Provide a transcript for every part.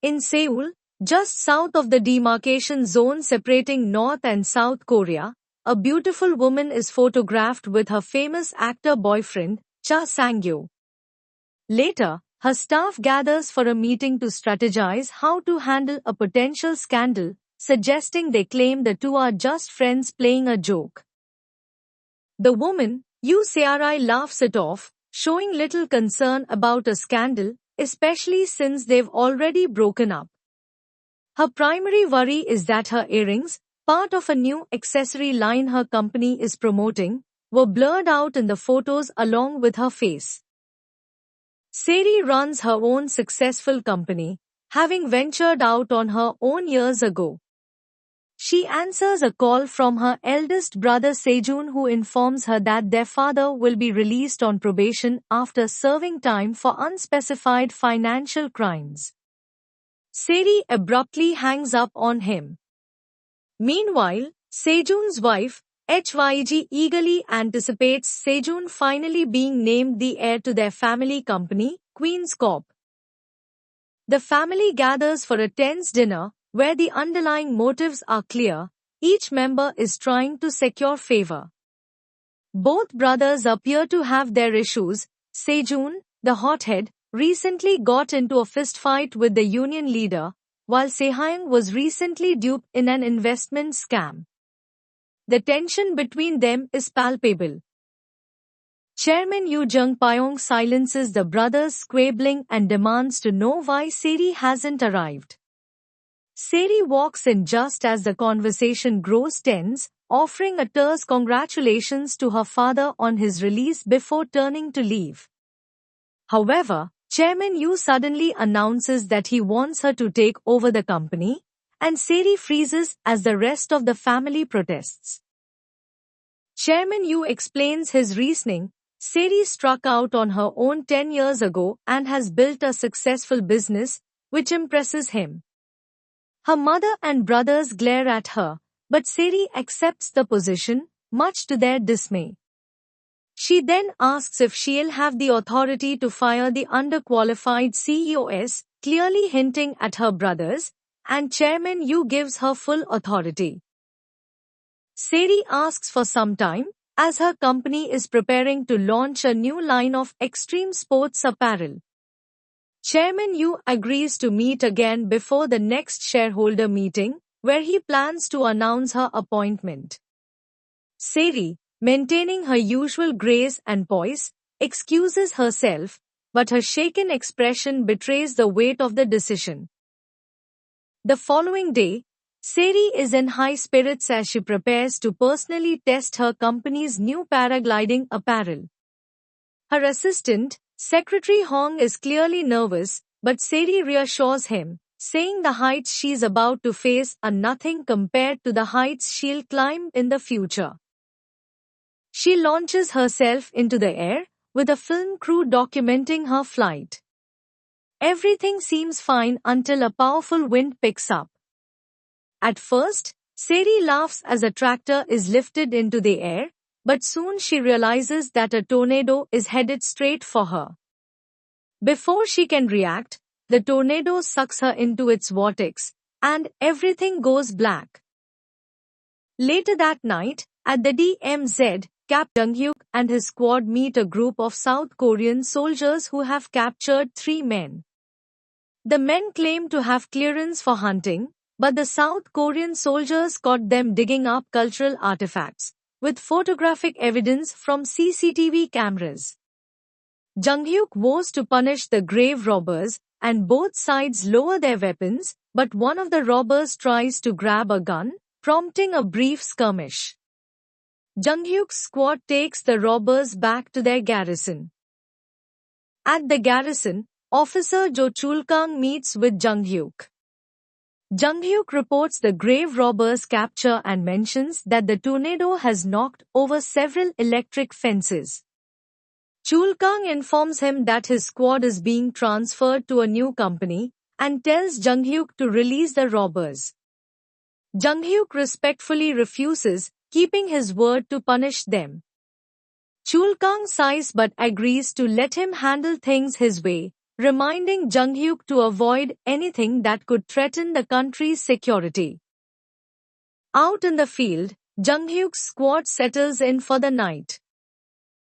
In Seoul, just south of the demarcation zone separating North and South Korea, a beautiful woman is photographed with her famous actor boyfriend, Cha Sang-yo. Later, her staff gathers for a meeting to strategize how to handle a potential scandal, suggesting they claim the two are just friends playing a joke. The woman, Yoo Se-ri, laughs it off, showing little concern about a scandal, especially since they've already broken up. Her primary worry is that her earrings, part of a new accessory line her company is promoting, were blurred out in the photos along with her face. Se-ri runs her own successful company, having ventured out on her own years ago. She answers a call from her eldest brother Sejun, who informs her that their father will be released on probation after serving time for unspecified financial crimes. Se-ri abruptly hangs up on him. Meanwhile, Sejun's wife, Hyg, eagerly anticipates Sejun finally being named the heir to their family company, Queen's Corp. The family gathers for a tense dinner, where the underlying motives are clear. Each member is trying to secure favor. Both brothers appear to have their issues. Sejun, the hothead, recently got into a fistfight with the union leader, while Sehyang was recently duped in an investment scam. The tension between them is palpable. Chairman Yoo Jung-pyong silences the brothers' squabbling and demands to know why Se-ri hasn't arrived. Se-ri walks in just as the conversation grows tense, offering a terse congratulations to her father on his release before turning to leave. However, Chairman Yoo suddenly announces that he wants her to take over the company, and Se-ri freezes as the rest of the family protests. Chairman Yoo explains his reasoning. Se-ri struck out on her own 10 years ago and has built a successful business, which impresses him. Her mother and brothers glare at her, but Se-ri accepts the position, much to their dismay. She then asks if she'll have the authority to fire the underqualified CEOs, clearly hinting at her brothers, and Chairman Yoo gives her full authority. Se-ri asks for some time, as her company is preparing to launch a new line of extreme sports apparel. Chairman Yoo agrees to meet again before the next shareholder meeting, where he plans to announce her appointment. Se-ri, maintaining her usual grace and poise, excuses herself, but her shaken expression betrays the weight of the decision. The following day, Se-ri is in high spirits as she prepares to personally test her company's new paragliding apparel. Her assistant, Secretary Hong, is clearly nervous, but Se-ri reassures him, saying the heights she's about to face are nothing compared to the heights she'll climb in the future. She launches herself into the air, with a film crew documenting her flight. Everything seems fine until a powerful wind picks up. At first, Se-ri laughs as a tractor is lifted into the air, but soon she realizes that a tornado is headed straight for her. Before she can react, the tornado sucks her into its vortex, and everything goes black. Later that night, at the DMZ, Cap Jung-hyuk and his squad meet a group of South Korean soldiers who have captured 3 men. The men claim to have clearance for hunting, but the South Korean soldiers caught them digging up cultural artifacts, with photographic evidence from CCTV cameras. Jung-hyuk vows to punish the grave robbers, and both sides lower their weapons, but one of the robbers tries to grab a gun, prompting a brief skirmish. Jung-hyuk's squad takes the robbers back to their garrison. At the garrison, Officer Jo Chul-kang meets with Jung-hyuk. Jung-hyuk reports the grave robbers' capture and mentions that the tornado has knocked over several electric fences. Chul-kang informs him that his squad is being transferred to a new company, and tells Jung-hyuk to release the robbers. Jung-hyuk respectfully refuses, keeping his word to punish them. Chul-kang sighs but agrees to let him handle things his way, reminding Jung-hyuk to avoid anything that could threaten the country's security. Out in the field, Jung-hyuk's squad settles in for the night.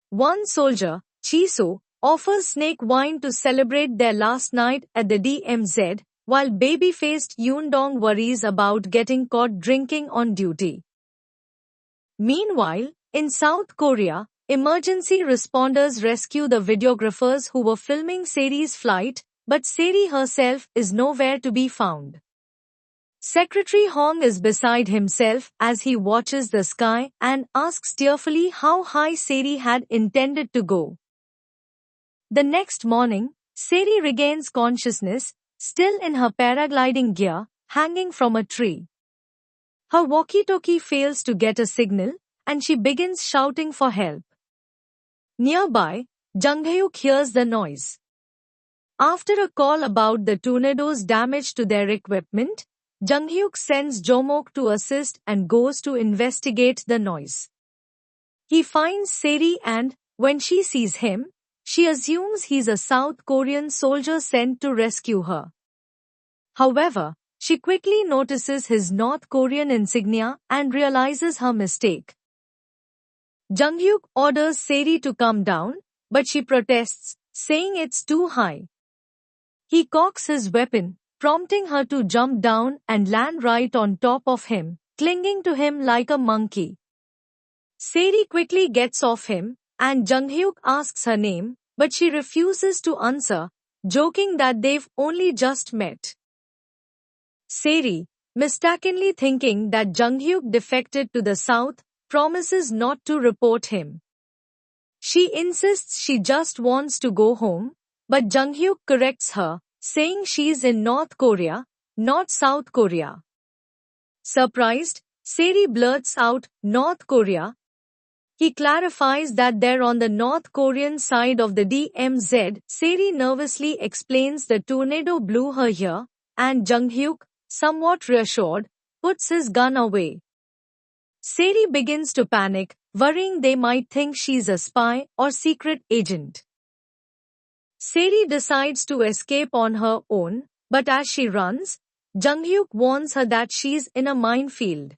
One soldier, Chiso, offers snake wine to celebrate their last night at the DMZ, while baby-faced Yoon-dong worries about getting caught drinking on duty. Meanwhile, in South Korea, emergency responders rescue the videographers who were filming Seri's flight, but Seri herself is nowhere to be found. Secretary Hong is beside himself as he watches the sky and asks tearfully how high Seri had intended to go. The next morning, Seri regains consciousness, still in her paragliding gear, hanging from a tree. Her walkie-talkie fails to get a signal, and she begins shouting for help. Nearby, Jung-hyuk hears the noise. After a call about the tornado's damage to their equipment, Jung-hyuk sends Jomok to assist and goes to investigate the noise. He finds Seri and, when she sees him, she assumes he's a South Korean soldier sent to rescue her. However, she quickly notices his North Korean insignia and realizes her mistake. Jung-hyuk orders Seri to come down, but she protests, saying it's too high. He cocks his weapon, prompting her to jump down and land right on top of him, clinging to him like a monkey. Seri quickly gets off him, and Jung-hyuk asks her name, but she refuses to answer, joking that they've only just met. Seri, mistakenly thinking that Jung-hyuk defected to the south, promises not to report him. She insists she just wants to go home, but Jung-hyuk corrects her, saying she's in North Korea, not South Korea. Surprised, Seri blurts out, North Korea. He clarifies that they're on the North Korean side of the DMZ. Seri nervously explains the tornado blew her here, and Jung-hyuk, somewhat reassured, puts his gun away. Seri begins to panic, worrying they might think she's a spy or secret agent. Seri decides to escape on her own, but as she runs, Jung-hyuk warns her that she's in a minefield.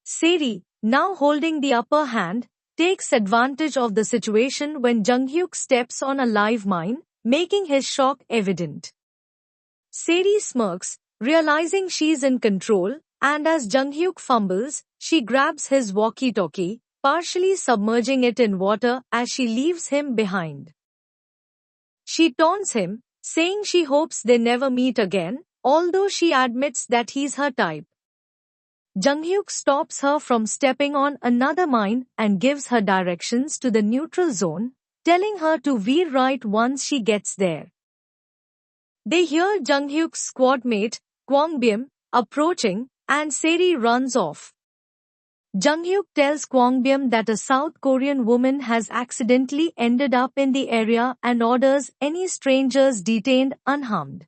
Seri, now holding the upper hand, takes advantage of the situation when Jung-hyuk steps on a live mine, making his shock evident. Seri smirks, realizing she's in control, and as Jung-hyuk fumbles, she grabs his walkie-talkie, partially submerging it in water as she leaves him behind. She taunts him, saying she hopes they never meet again, although she admits that he's her type. Jung-hyuk stops her from stepping on another mine and gives her directions to the neutral zone, telling her to veer right once she gets there. They hear Jung-hyuk's squad mate, Kwang-byum, approaching, and Seri runs off. Jung-hyuk tells Kwang-byum that a South Korean woman has accidentally ended up in the area and orders any strangers detained unharmed.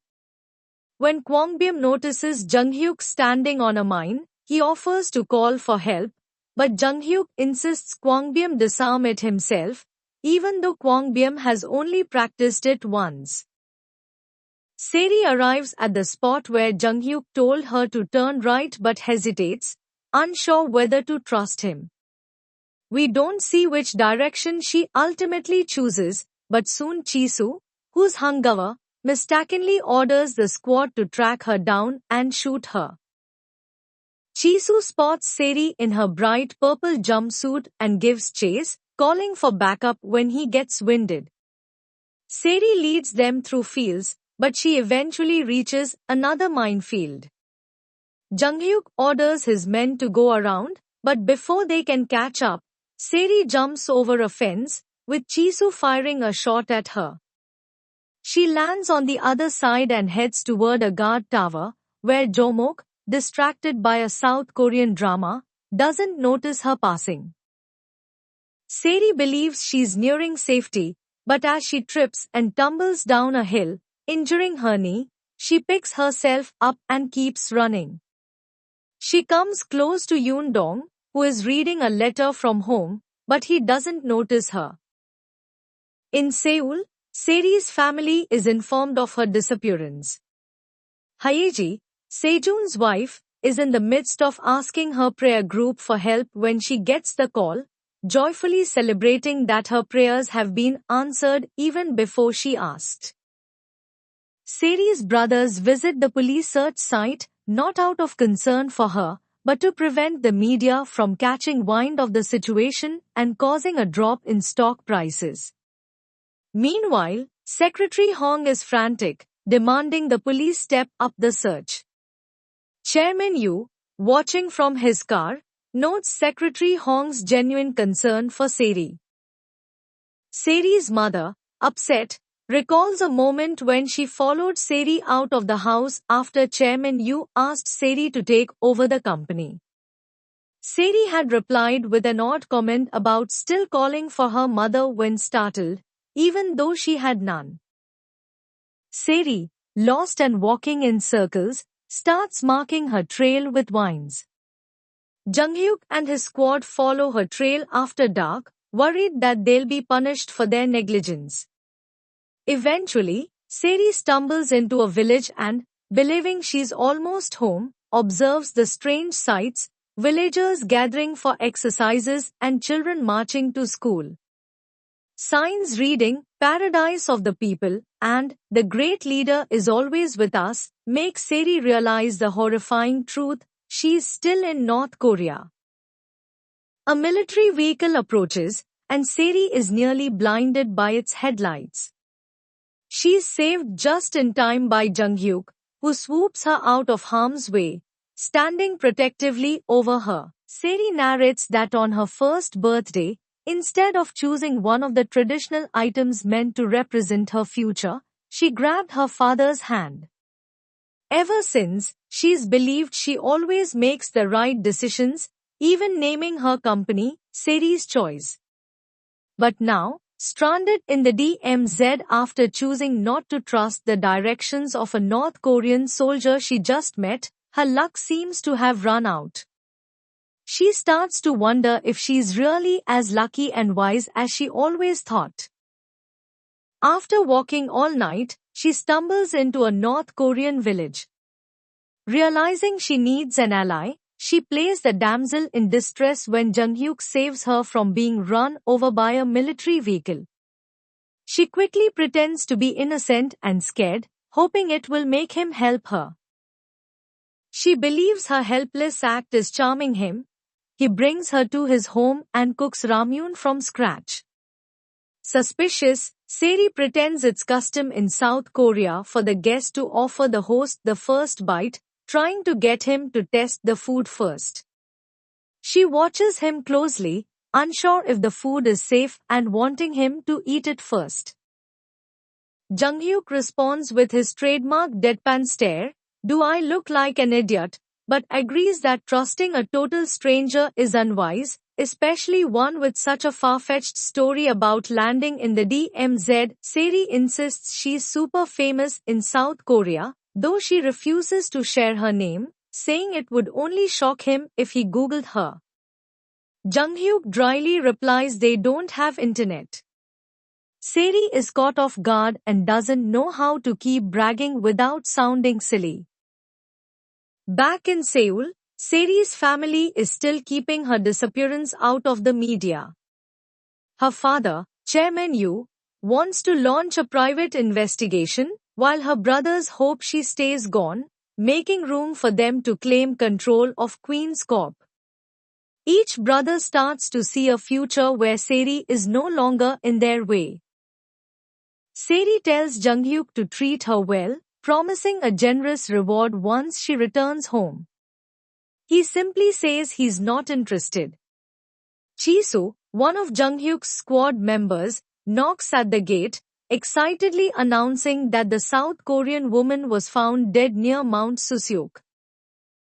When Kwang-byum notices Jung-hyuk standing on a mine, he offers to call for help, but Jung-hyuk insists Kwang-byum disarm it himself, even though Kwang-byum has only practiced it once. Seri arrives at the spot where Jung-hyuk told her to turn right but hesitates, unsure whether to trust him. We don't see which direction she ultimately chooses, but soon Chisu, who's hungover, mistakenly orders the squad to track her down and shoot her. Chisu spots Seri in her bright purple jumpsuit and gives chase, calling for backup when he gets winded. Seri leads them through fields, but she eventually reaches another minefield. Jung-hyuk orders his men to go around, but before they can catch up, Seri jumps over a fence, with Chisu firing a shot at her. She lands on the other side and heads toward a guard tower, where Jomok, distracted by a South Korean drama, doesn't notice her passing. Seri believes she's nearing safety, but as she trips and tumbles down a hill, injuring her knee, she picks herself up and keeps running. She comes close to Yoon-dong, who is reading a letter from home, but he doesn't notice her. In Seoul, Seri's family is informed of her disappearance. Haeji, Sejun's wife, is in the midst of asking her prayer group for help when she gets the call, joyfully celebrating that her prayers have been answered even before she asked. Seri's brothers visit the police search site, not out of concern for her, but to prevent the media from catching wind of the situation and causing a drop in stock prices. Meanwhile, Secretary Hong is frantic, demanding the police step up the search. Chairman Yu, watching from his car, notes Secretary Hong's genuine concern for Seri. Seri's mother, upset, recalls a moment when she followed Seri out of the house after Chairman Yu asked Seri to take over the company. Seri had replied with an odd comment about still calling for her mother when startled, even though she had none. Seri, lost and walking in circles, starts marking her trail with vines. Junghyuk and his squad follow her trail after dark, worried that they'll be punished for their negligence. Eventually, Seri stumbles into a village and, believing she's almost home, observes the strange sights, villagers gathering for exercises and children marching to school. Signs reading, "Paradise of the People," and "The Great Leader is always with us," make Seri realize the horrifying truth: she's still in North Korea. A military vehicle approaches, and Seri is nearly blinded by its headlights. She's saved just in time by Junghyuk, who swoops her out of harm's way, standing protectively over her. Seri narrates that on her first birthday, instead of choosing one of the traditional items meant to represent her future, she grabbed her father's hand. Ever since, she's believed she always makes the right decisions, even naming her company, Seri's Choice. But now, stranded in the DMZ after choosing not to trust the directions of a North Korean soldier she just met, her luck seems to have run out. She starts to wonder if she's really as lucky and wise as she always thought. After walking all night, she stumbles into a North Korean village. Realizing she needs an ally, she plays the damsel in distress when Junghyuk saves her from being run over by a military vehicle. She quickly pretends to be innocent and scared, hoping it will make him help her. She believes her helpless act is charming him. He brings her to his home and cooks ramyun from scratch. Suspicious, Seri pretends it's custom in South Korea for the guest to offer the host the first bite, trying to get him to test the food first. She watches him closely, unsure if the food is safe and wanting him to eat it first. Junghyuk responds with his trademark deadpan stare, "Do I look like an idiot?" but agrees that trusting a total stranger is unwise, especially one with such a far-fetched story about landing in the DMZ. Seri insists she's super famous in South Korea, though she refuses to share her name, saying it would only shock him if he googled her. Junghyuk dryly replies they don't have internet. Seri is caught off guard and doesn't know how to keep bragging without sounding silly. Back in Seoul, Seri's family is still keeping her disappearance out of the media. Her father, Chairman Yu, wants to launch a private investigation, while her brothers hope she stays gone, making room for them to claim control of Queen's Corp. Each brother starts to see a future where Seri is no longer in their way. Seri tells Junghyuk to treat her well, promising a generous reward once she returns home. He simply says he's not interested. Chisu, one of Junghyuk's squad members, knocks at the gate, excitedly announcing that the South Korean woman was found dead near Mount Suseok.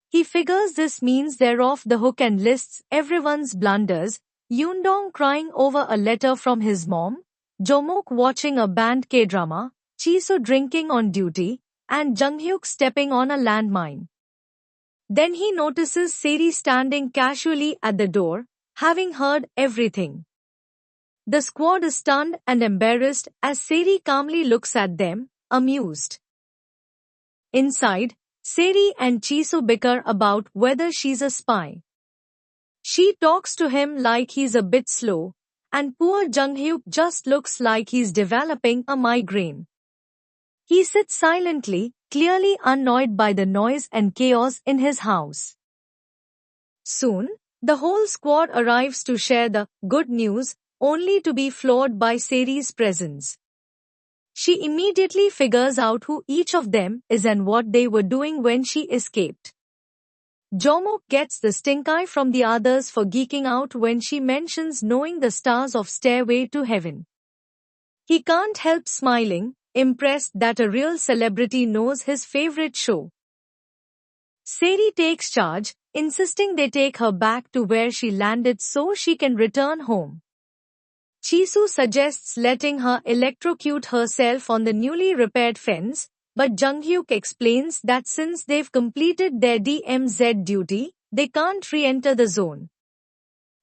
He figures this means they're off the hook and lists everyone's blunders: Yoondong crying over a letter from his mom, Jomok watching a band K-drama, Chisu drinking on duty, and Junghyuk stepping on a landmine. Then he notices Seri standing casually at the door, having heard everything. The squad is stunned and embarrassed as Seri calmly looks at them, amused. Inside, Seri and Chisu bicker about whether she's a spy. She talks to him like he's a bit slow, and poor Junghyuk just looks like he's developing a migraine. He sits silently, clearly annoyed by the noise and chaos in his house. Soon, the whole squad arrives to share the good news, only to be floored by Seri's presence. She immediately figures out who each of them is and what they were doing when she escaped. Jomok gets the stink eye from the others for geeking out when she mentions knowing the stars of Stairway to Heaven. He can't help smiling, impressed that a real celebrity knows his favorite show. Seri takes charge, insisting they take her back to where she landed so she can return home. Chisu suggests letting her electrocute herself on the newly repaired fence, but Junghyuk explains that since they've completed their DMZ duty, they can't re-enter the zone.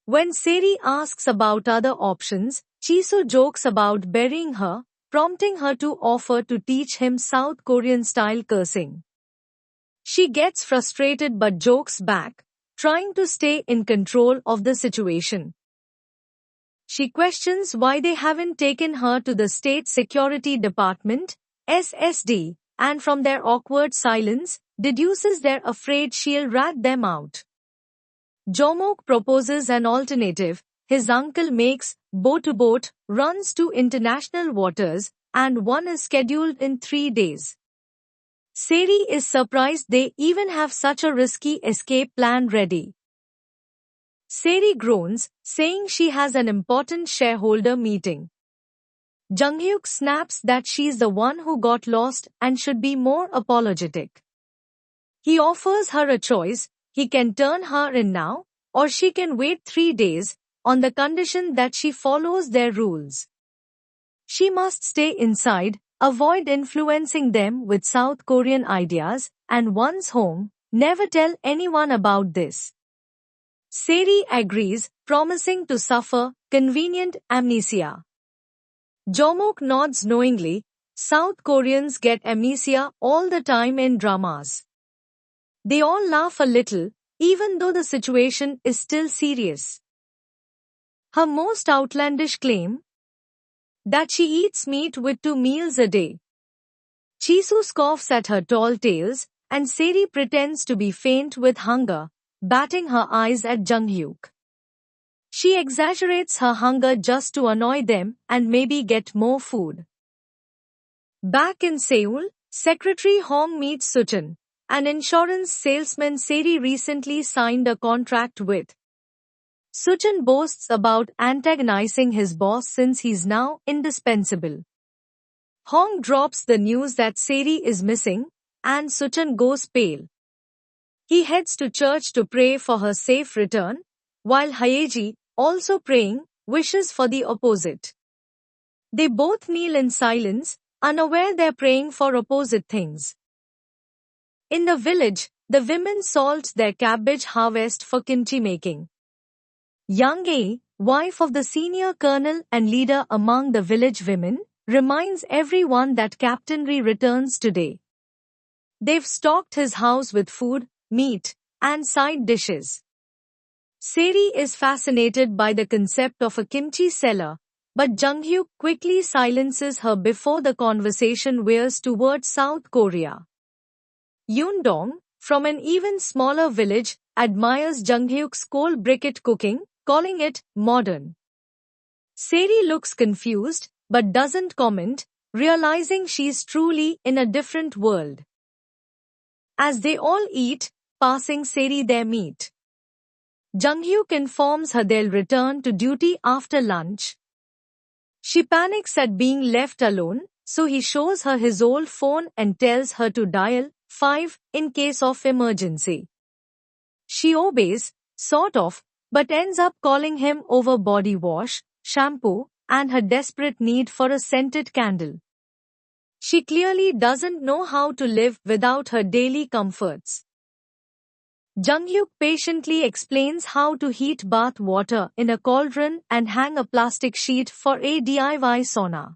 When Seri asks about other options, Chisu jokes about burying her, prompting her to offer to teach him South Korean-style cursing. She gets frustrated but jokes back, trying to stay in control of the situation. She questions why they haven't taken her to the State Security Department, SSD, and from their awkward silence, deduces they're afraid she'll rat them out. Jomok proposes an alternative. His uncle makes boat-to-boat runs to international waters, and one is scheduled in 3 days. Seri is surprised they even have such a risky escape plan ready. Seri groans, saying she has an important shareholder meeting. Junghyuk snaps that she's the one who got lost and should be more apologetic. He offers her a choice: he can turn her in now, or she can wait 3 days, on the condition that she follows their rules. She must stay inside, avoid influencing them with South Korean ideas, and once home, never tell anyone about this. Seri agrees, promising to suffer convenient amnesia. Jomok nods knowingly. South Koreans get amnesia all the time in dramas. They all laugh a little, even though the situation is still serious. Her most outlandish claim? That she eats meat with 2 meals a day. Chisu scoffs at her tall tales, and Seri pretends to be faint with hunger, batting her eyes at Junghyuk. She exaggerates her hunger just to annoy them and maybe get more food. Back in Seoul, Secretary Hong meets Suchan, an insurance salesman Seri recently signed a contract with. Suchan boasts about antagonizing his boss since he's now indispensable. Hong drops the news that Seri is missing, and Suchan goes pale. He heads to church to pray for her safe return, while Haeji, also praying, wishes for the opposite. They both kneel in silence, unaware they're praying for opposite things. In the village, the women salt their cabbage harvest for kimchi making. Young A, wife of the senior colonel and leader among the village women, reminds everyone that Captain Ri returns today. They've stocked his house with food, meat, and side dishes. Seri is fascinated by the concept of a kimchi cellar, but Junghyuk quickly silences her before the conversation veers towards South Korea. Yoon-dong, from an even smaller village, admires Junghyuk's coal briquette cooking, calling it modern. Seri looks confused, but doesn't comment, realizing she's truly in a different world. As they all eat, passing Seri their meat, Junghyuk informs her they'll return to duty after lunch. She panics at being left alone, so he shows her his old phone and tells her to dial 5 in case of emergency. She obeys, sort of, but ends up calling him over body wash, shampoo, and her desperate need for a scented candle. She clearly doesn't know how to live without her daily comforts. Jung-hyuk patiently explains how to heat bath water in a cauldron and hang a plastic sheet for a DIY sauna.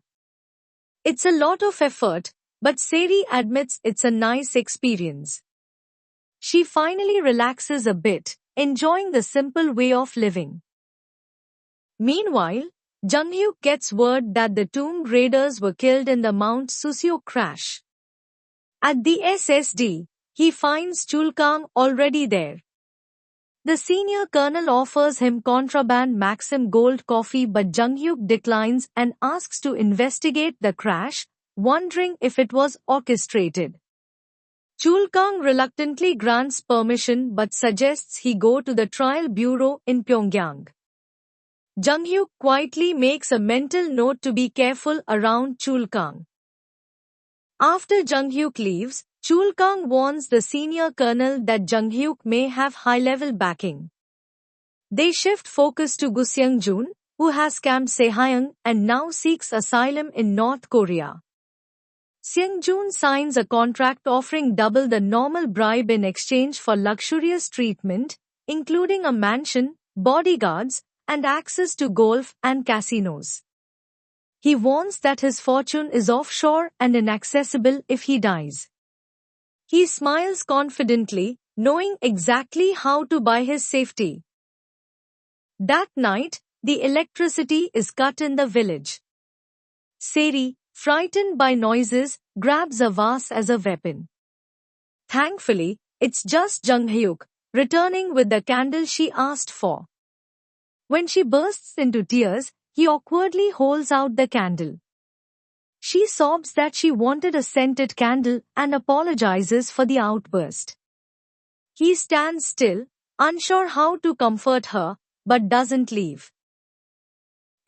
It's a lot of effort, but Seri admits it's a nice experience. She finally relaxes a bit, enjoying the simple way of living. Meanwhile, Jung-hyuk gets word that the Tomb Raiders were killed in the Mount Suseo crash. At the SSD, he finds Chul Kang already there. The senior colonel offers him contraband Maxim Gold coffee, but Jung-hyuk declines and asks to investigate the crash, wondering if it was orchestrated. Chul Kang reluctantly grants permission but suggests he go to the trial bureau in Pyongyang. Jung-hyuk quietly makes a mental note to be careful around Chul Kang. After Jung-hyuk leaves, Chul Kang warns the senior colonel that Jung-hyuk may have high-level backing. They shift focus to Gu Seung-jun, who has scammed Sehyung and now seeks asylum in North Korea. Seung-jun signs a contract offering double the normal bribe in exchange for luxurious treatment, including a mansion, bodyguards, and access to golf and casinos. He warns that his fortune is offshore and inaccessible if he dies. He smiles confidently, knowing exactly how to buy his safety. That night, the electricity is cut in the village. Seri, frightened by noises, grabs a vase as a weapon. Thankfully, it's just Jung-hyuk, returning with the candle she asked for. When she bursts into tears, he awkwardly holds out the candle. She sobs that she wanted a scented candle and apologizes for the outburst. He stands still, unsure how to comfort her, but doesn't leave.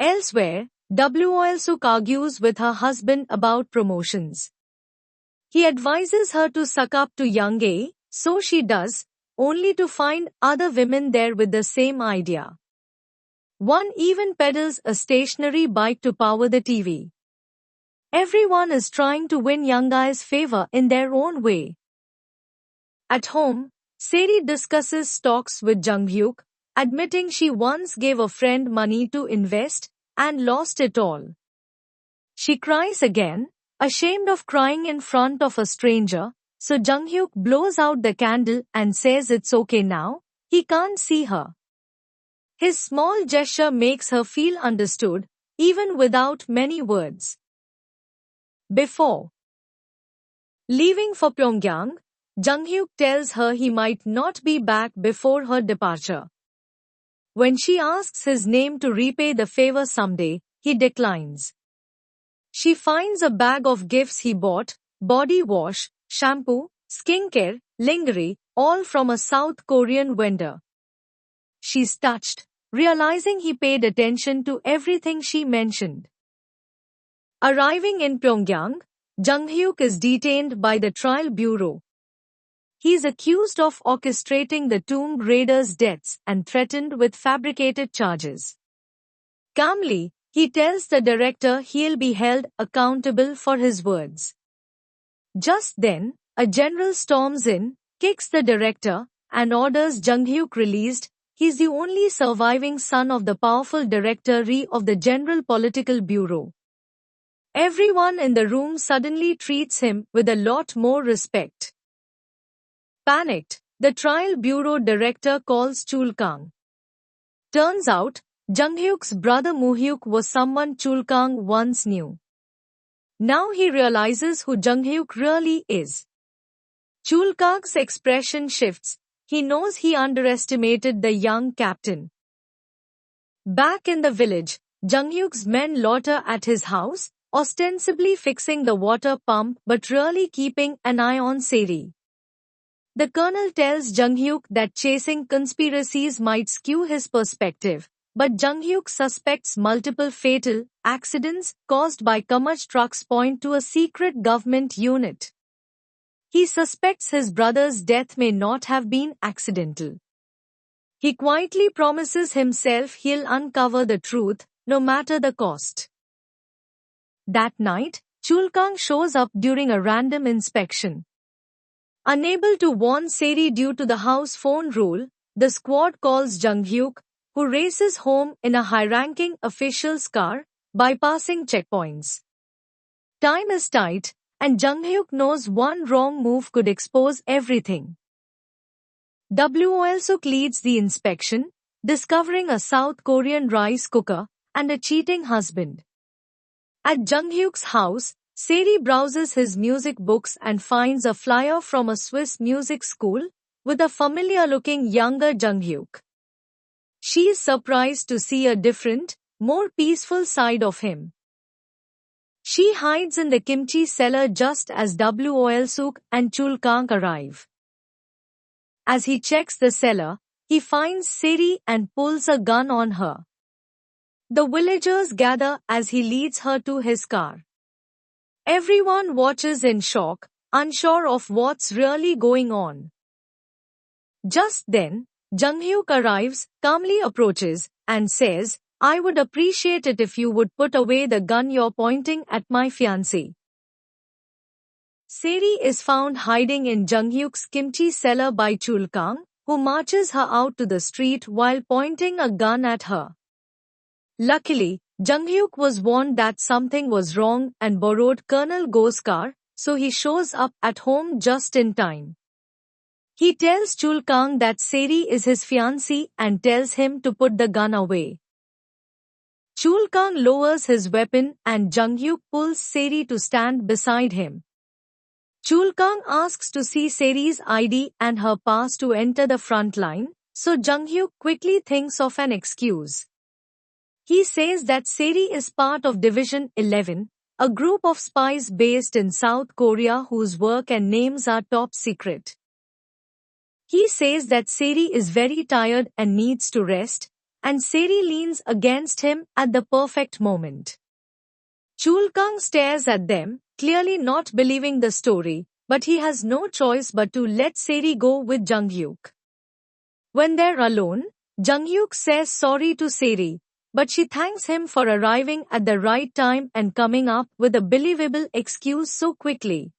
Elsewhere, Wol-suk argues with her husband about promotions. He advises her to suck up to Young A, so she does, only to find other women there with the same idea. One even peddles a stationary bike to power the TV. Everyone is trying to win Young A's favor in their own way. At home, Seri discusses stocks with Jung-hyuk, admitting she once gave a friend money to invest and lost it all. She cries again, ashamed of crying in front of a stranger, so Jung-hyuk blows out the candle and says it's okay now, he can't see her. His small gesture makes her feel understood, even without many words. Before leaving for Pyongyang, Jung-hyuk tells her he might not be back before her departure. When she asks his name to repay the favor someday, he declines. She finds a bag of gifts he bought, body wash, shampoo, skincare, lingerie, all from a South Korean vendor. She's touched, realizing he paid attention to everything she mentioned. Arriving in Pyongyang, Jung-hyuk is detained by the trial bureau. He is accused of orchestrating the Tomb Raiders' deaths and threatened with fabricated charges. Calmly, he tells the director he'll be held accountable for his words. Just then, a general storms in, kicks the director, and orders Jung-hyuk released. He's the only surviving son of the powerful director of the General Political Bureau. Everyone in the room suddenly treats him with a lot more respect. Panicked, the trial bureau director calls Chul Kang. Turns out, Jung-hyuk's brother Moo-hyuk was someone Chul Kang once knew. Now he realizes who Jung-hyuk really is. Chul Kang's expression shifts. He knows he underestimated the young captain. Back in the village, Jung-hyuk's men loiter at his house, ostensibly fixing the water pump but really keeping an eye on Seri. The colonel tells Jung-hyuk that chasing conspiracies might skew his perspective, but Jung-hyuk suspects multiple fatal accidents caused by Kamaj trucks point to a secret government unit. He suspects his brother's death may not have been accidental. He quietly promises himself he'll uncover the truth, no matter the cost. That night, Chul Kang shows up during a random inspection. Unable to warn Seri due to the house phone rule, the squad calls Jung-hyuk, who races home in a high-ranking official's car, bypassing checkpoints. Time is tight, and Jung-hyuk knows one wrong move could expose everything. Wol-suk leads the inspection, discovering a South Korean rice cooker and a cheating husband. At Jung-hyuk's house, Seri browses his music books and finds a flyer from a Swiss music school with a familiar-looking younger Jung-hyuk. She is surprised to see a different, more peaceful side of him. She hides in the kimchi cellar just as Wol-suk and Chul Kang arrive. As he checks the cellar, he finds Seri and pulls a gun on her. The villagers gather as he leads her to his car. Everyone watches in shock, unsure of what's really going on. Just then, Jung-hyuk arrives, calmly approaches, and says, "I would appreciate it if you would put away the gun you're pointing at my fiancé." Seri is found hiding in Jung-hyuk's kimchi cellar by Chul Kang, who marches her out to the street while pointing a gun at her. Luckily, Jung-hyuk was warned that something was wrong and borrowed Colonel Go's car, so he shows up at home just in time. He tells Chul Kang that Seri is his fiancée and tells him to put the gun away. Chul Kang lowers his weapon and Jung-hyuk pulls Seri to stand beside him. Chul Kang asks to see Seri's ID and her pass to enter the front line, so Jung-hyuk quickly thinks of an excuse. He says that Seri is part of Division 11, a group of spies based in South Korea whose work and names are top secret. He says that Seri is very tired and needs to rest, and Seri leans against him at the perfect moment. Chul Kang stares at them, clearly not believing the story, but he has no choice but to let Seri go with Jung-hyuk. When they're alone, Jung-hyuk says sorry to Seri, but she thanks him for arriving at the right time and coming up with a believable excuse so quickly.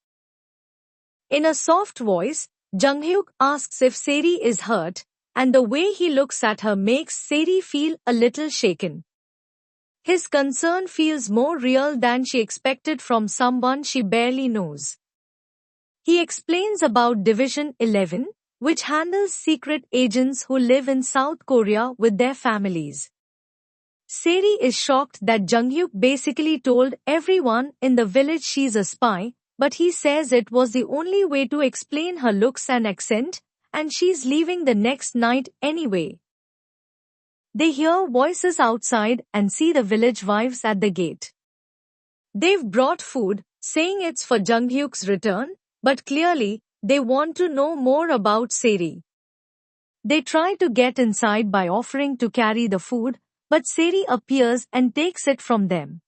In a soft voice, Jung-hyuk asks if Seri is hurt, and the way he looks at her makes Seri feel a little shaken. His concern feels more real than she expected from someone she barely knows. He explains about Division 11, which handles secret agents who live in South Korea with their families. Seri is shocked that Jung-hyuk basically told everyone in the village she's a spy, but he says it was the only way to explain her looks and accent, and she's leaving the next night anyway. They hear voices outside and see the village wives at the gate. They've brought food, saying it's for Jung-hyuk's return, but clearly, they want to know more about Seri. They try to get inside by offering to carry the food, but Seri appears and takes it from them.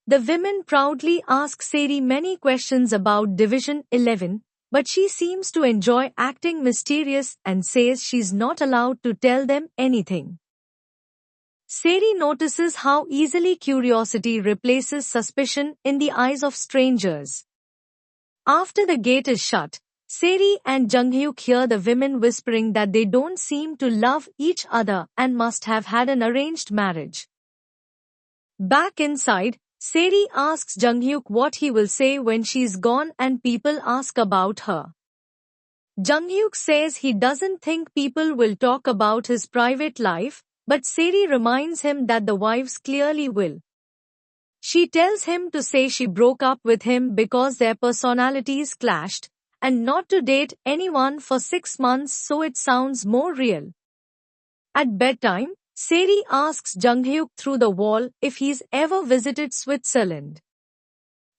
The women proudly ask Seri many questions about Division 11, but she seems to enjoy acting mysterious and says she's not allowed to tell them anything. Seri notices how easily curiosity replaces suspicion in the eyes of strangers. After the gate is shut, Seri and Jung-hyuk hear the women whispering that they don't seem to love each other and must have had an arranged marriage. Back inside, Seri asks Jung-hyuk what he will say when she's gone and people ask about her. Jung-hyuk says he doesn't think people will talk about his private life, but Seri reminds him that the wives clearly will. She tells him to say she broke up with him because their personalities clashed, and not to date anyone for 6 months so it sounds more real. At bedtime, Seri asks Jung-hyuk through the wall if he's ever visited Switzerland.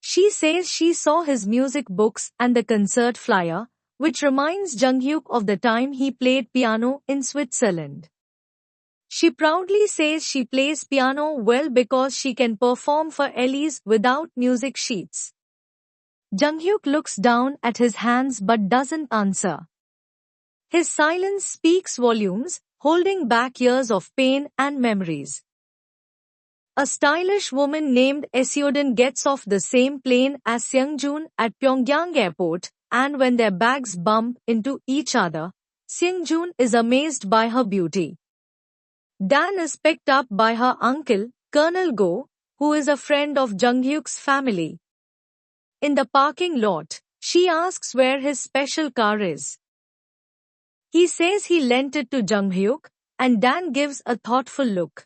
She says she saw his music books and the concert flyer, which reminds Jung-hyuk of the time he played piano in Switzerland. She proudly says she plays piano well because she can perform for Elise without music sheets. Jung-hyuk looks down at his hands but doesn't answer. His silence speaks volumes, holding back years of pain and memories. A stylish woman named Eseodin gets off the same plane as Seungjun at Pyongyang Airport, and when their bags bump into each other, Seung-joon is amazed by her beauty. Dan is picked up by her uncle, Colonel Go, who is a friend of Jung-hyuk's family. In the parking lot, she asks where his special car is. He says he lent it to Jung-hyuk, and Dan gives a thoughtful look.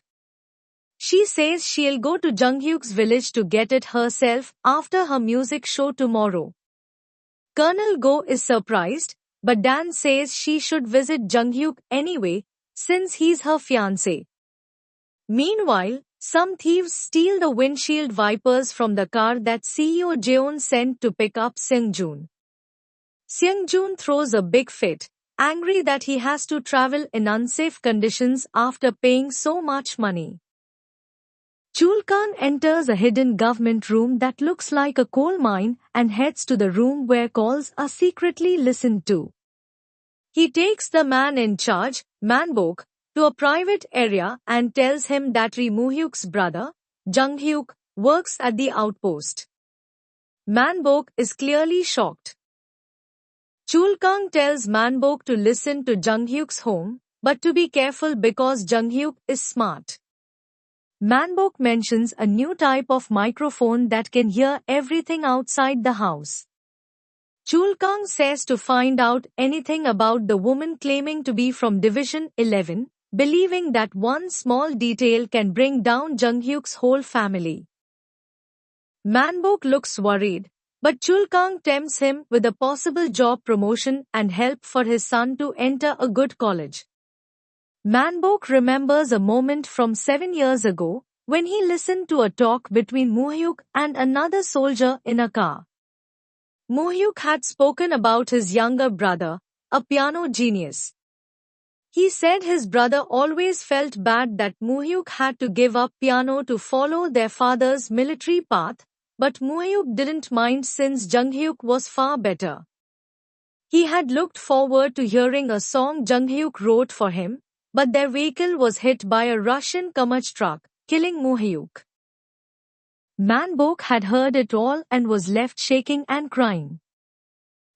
She says she'll go to Jung-hyuk's village to get it herself after her music show tomorrow. Colonel Go is surprised, but Dan says she should visit Jung-hyuk anyway, since he's her fiancé. Meanwhile, some thieves steal the windshield wipers from the car that CEO Jeon sent to pick up Seung-joon. Seung-joon throws a big fit, angry that he has to travel in unsafe conditions after paying so much money. Chulkan enters a hidden government room that looks like a coal mine and heads to the room where calls are secretly listened to. He takes the man in charge, Manbok, to a private area and tells him that Ri Moo-hyuk's brother, Jung-hyuk, works at the outpost. Manbok is clearly shocked. Chulkang tells Manbok to listen to Jung-hyuk's home, but to be careful because Jung-hyuk is smart. Manbok mentions a new type of microphone that can hear everything outside the house. Chulkang says to find out anything about the woman claiming to be from Division 11, believing that one small detail can bring down Jung-hyuk's whole family. Manbok looks worried, but Chulkang tempts him with a possible job promotion and help for his son to enter a good college. Manbok remembers a moment from 7 years ago, when he listened to a talk between Moo-hyuk and another soldier in a car. Moo-hyuk had spoken about his younger brother, a piano genius. He said his brother always felt bad that Moo-hyuk had to give up piano to follow their father's military path, but Moo-hyuk didn't mind since Jung-hyuk was far better. He had looked forward to hearing a song Jung-hyuk wrote for him, but their vehicle was hit by a Russian Kamach truck, killing Moo-hyuk. Manbok had heard it all and was left shaking and crying.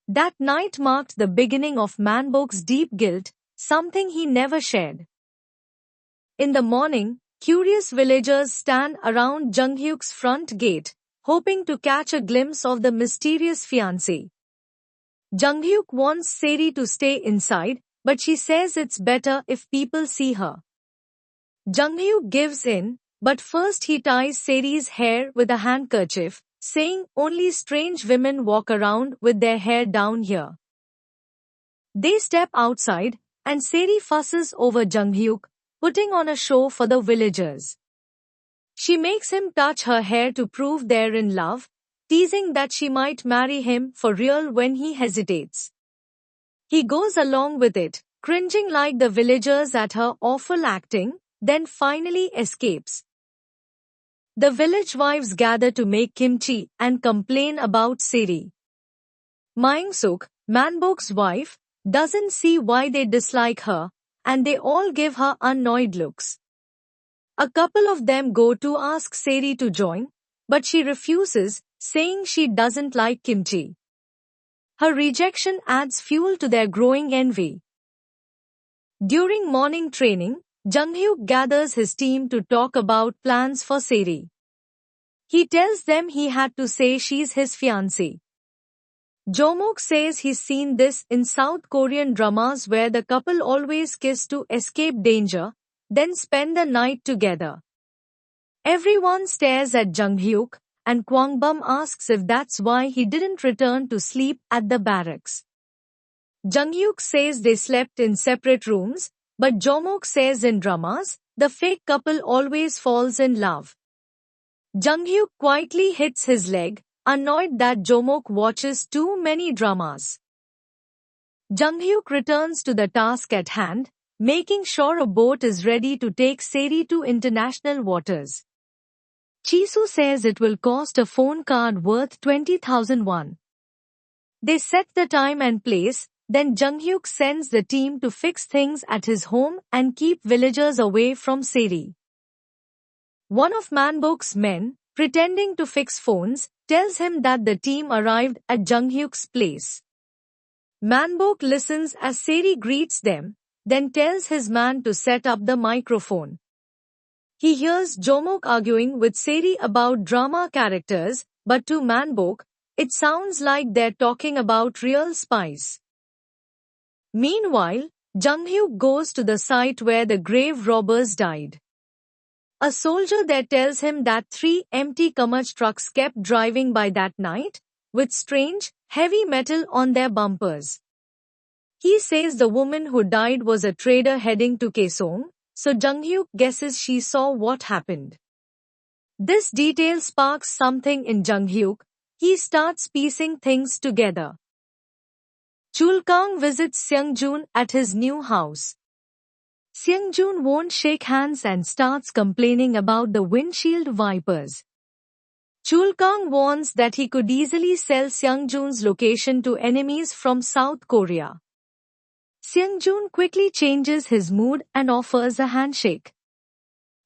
That night marked the beginning of Manbok's deep guilt, something he never shared. In the morning, curious villagers stand around Jung-hyuk's front gate, hoping to catch a glimpse of the mysterious fiancé. Jung-hyuk wants Seri to stay inside, but she says it's better if people see her. Jung-hyuk gives in, but first he ties Seri's hair with a handkerchief, saying only strange women walk around with their hair down here. They step outside, and Seri fusses over Jung-hyuk, putting on a show for the villagers. She makes him touch her hair to prove they're in love, teasing that she might marry him for real when he hesitates. He goes along with it, cringing like the villagers at her awful acting, then finally escapes. The village wives gather to make kimchi and complain about Seri. Myung-suk, Manbok's wife, doesn't see why they dislike her, and they all give her annoyed looks. A couple of them go to ask Seri to join, but she refuses, saying she doesn't like kimchi. Her rejection adds fuel to their growing envy. During morning training, Jung-hyuk gathers his team to talk about plans for Seri. He tells them he had to say she's his fiancée. Jomok says he's seen this in South Korean dramas where the couple always kiss to escape danger, then spend the night together. Everyone stares at Jung-hyuk, and Kwangbum asks if that's why he didn't return to sleep at the barracks. Jung-hyuk says they slept in separate rooms, but Jomok says in dramas, the fake couple always falls in love. Jung-hyuk quietly hits his leg, annoyed that Jomok watches too many dramas. Jung-hyuk returns to the task at hand, making sure a boat is ready to take Seri to international waters. Chisu says it will cost a phone card worth 20,000 won. They set the time and place, then Jung-hyuk sends the team to fix things at his home and keep villagers away from Seri. One of Manbok's men, pretending to fix phones, tells him that the team arrived at Jung-hyuk's place. Manbok listens as Seri greets them, then tells his man to set up the microphone. He hears Jomok arguing with Seri about drama characters, but to Manbok, it sounds like they're talking about real spies. Meanwhile, Junghyuk goes to the site where the grave robbers died. A soldier there tells him that 3 empty Kamach trucks kept driving by that night, with strange, heavy metal on their bumpers. He says the woman who died was a trader heading to Kaesong, so Junghyuk guesses she saw what happened. This detail sparks something in Junghyuk. He starts piecing things together. Chulkang visits Seungjun at his new house. Seungjun won't shake hands and starts complaining about the windshield wipers. Chulkang warns that he could easily sell Seungjun's location to enemies from South Korea. Seungjun quickly changes his mood and offers a handshake.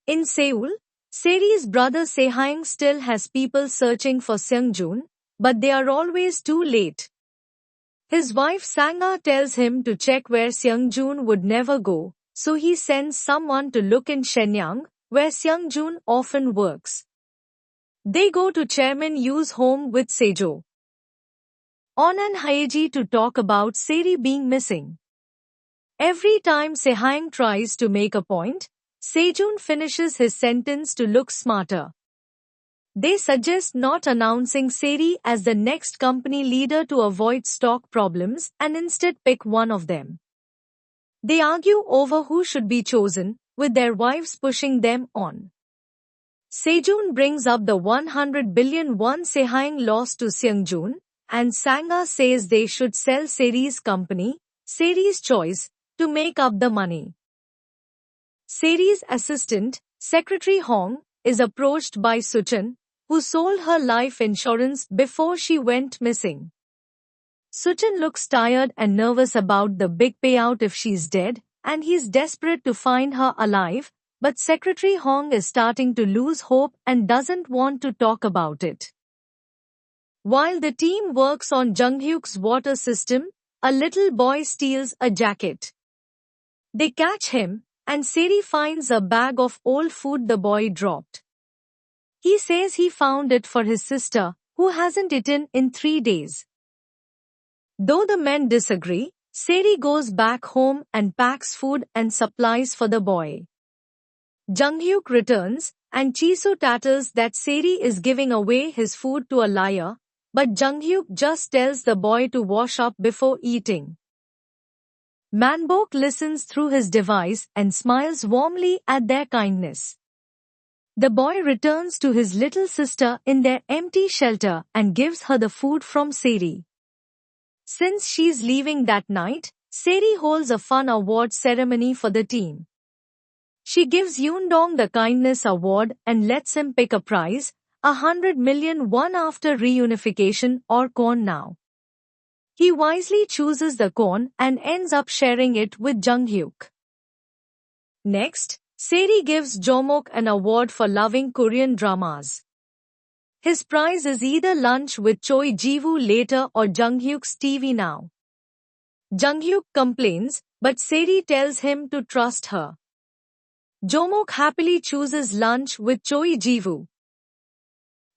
In Seoul, Seri's brother Sehyang still has people searching for Seungjun, but they are always too late. His wife Sanga tells him to check where Seungjun would never go, so he sends someone to look in Shenyang, where Seungjun often works. They go to Chairman Yu's home with Sejo, On and Haeji to talk about Seri being missing. Every time Sehyang tries to make a point, Sejun finishes his sentence to look smarter. They suggest not announcing Seri as the next company leader to avoid stock problems and instead pick one of them. They argue over who should be chosen, with their wives pushing them on. Sejun brings up the 100 billion won Sehyang lost to Seungjun, and Sanga says they should sell Seri's company, Seri's Choice, to make up the money. Seri's assistant, Secretary Hong, is approached by Suchan, who sold her life insurance before she went missing. Suchan looks tired and nervous about the big payout if she's dead, and he's desperate to find her alive, but Secretary Hong is starting to lose hope and doesn't want to talk about it. While the team works on Junghyuk's water system, a little boy steals a jacket. They catch him, and Seri finds a bag of old food the boy dropped. He says he found it for his sister, who hasn't eaten in 3 days. Though the men disagree, Seri goes back home and packs food and supplies for the boy. Junghyuk returns, and Chisu tattles that Seri is giving away his food to a liar, but Junghyuk just tells the boy to wash up before eating. Manbok listens through his device and smiles warmly at their kindness. The boy returns to his little sister in their empty shelter and gives her the food from Seri. Since she's leaving that night, Seri holds a fun award ceremony for the team. She gives Yundong the Kindness Award and lets him pick a prize, 100 million won after reunification or KON now. He wisely chooses the KON and ends up sharing it with Junghyuk. Next, Seri gives Jomok an award for loving Korean dramas. His prize is either lunch with Choi Ji-woo later or Junghyuk's TV Now. Junghyuk complains, but Seri tells him to trust her. Jomok happily chooses lunch with Choi Ji-woo.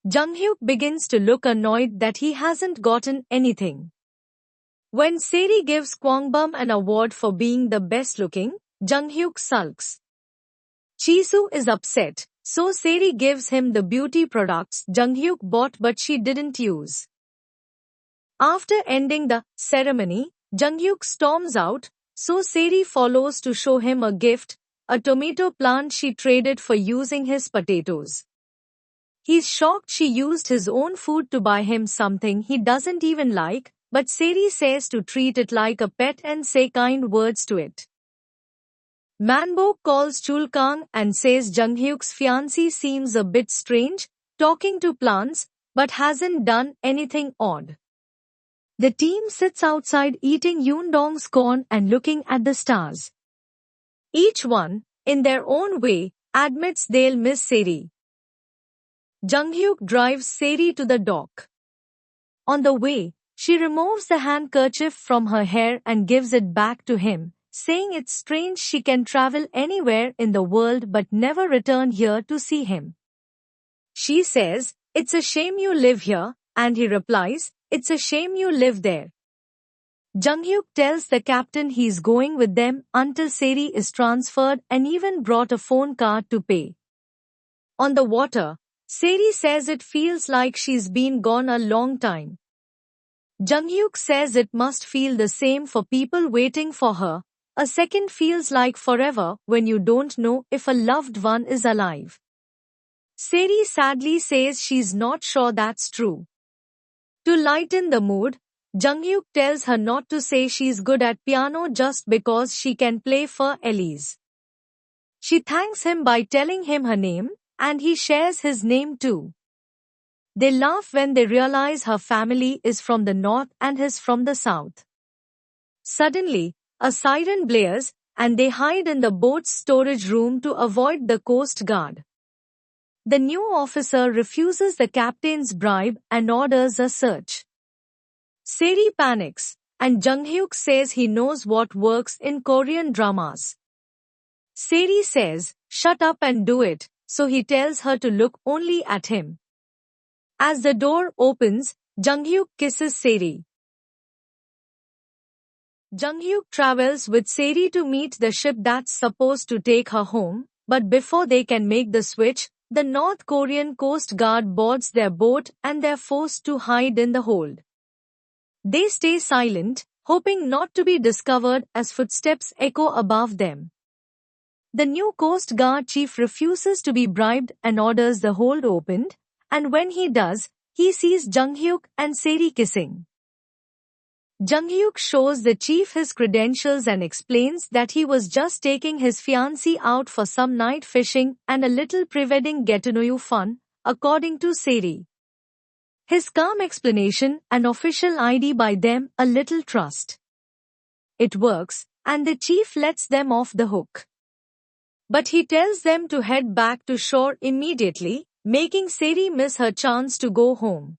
Junghyuk begins to look annoyed that he hasn't gotten anything. When Seri gives Kwangbum an award for being the best looking, Junghyuk sulks. Chisu is upset, so Seri gives him the beauty products Junghyuk bought but she didn't use. After ending the ceremony, Junghyuk storms out, so Seri follows to show him a gift, a tomato plant she traded for using his potatoes. He's shocked she used his own food to buy him something he doesn't even like, but Seri says to treat it like a pet and say kind words to it. Manbok calls Chulkang and says Junghyuk's fiancé seems a bit strange, talking to plants, but hasn't done anything odd. The team sits outside eating Yundong's corn and looking at the stars. Each one, in their own way, admits they'll miss Seri. Junghyuk drives Seri to the dock. On the way, She removes the handkerchief from her hair and gives it back to him, saying it's strange she can travel anywhere in the world but never return here to see him. She says, "It's a shame you live here," and he replies, "It's a shame you live there." Jung-hyuk tells the captain he's going with them until Seri is transferred and even brought a phone card to pay. On the water, Seri says it feels like she's been gone a long time. Jung-hyuk says it must feel the same for people waiting for her. A second feels like forever when you don't know if a loved one is alive. Seri sadly says she's not sure that's true. To lighten the mood, Jung-hyuk tells her not to say she's good at piano just because she can play for Elise. She thanks him by telling him her name, and he shares his name too. They laugh when they realize her family is from the north and his from the south. Suddenly, a siren blares, and they hide in the boat's storage room to avoid the Coast Guard. The new officer refuses the captain's bribe and orders a search. Seri panics, and Jung-hyuk says he knows what works in Korean dramas. Seri says, "Shut up and do it," so he tells her to look only at him. As the door opens, Jung-hyuk kisses Seri. Jung-hyuk travels with Seri to meet the ship that's supposed to take her home, but before they can make the switch, the North Korean Coast Guard boards their boat and they're forced to hide in the hold. They stay silent, hoping not to be discovered as footsteps echo above them. The new Coast Guard chief refuses to be bribed and orders the hold opened, and when he does, he sees Jung-hyuk and Seri kissing. Jung-hyuk shows the chief his credentials and explains that he was just taking his fiancée out for some night fishing and a little pre-wedding get-to-know-you fun, according to Seri. His calm explanation and official ID buy them a little trust. It works, and the chief lets them off the hook. But he tells them to head back to shore immediately, making Seri miss her chance to go home.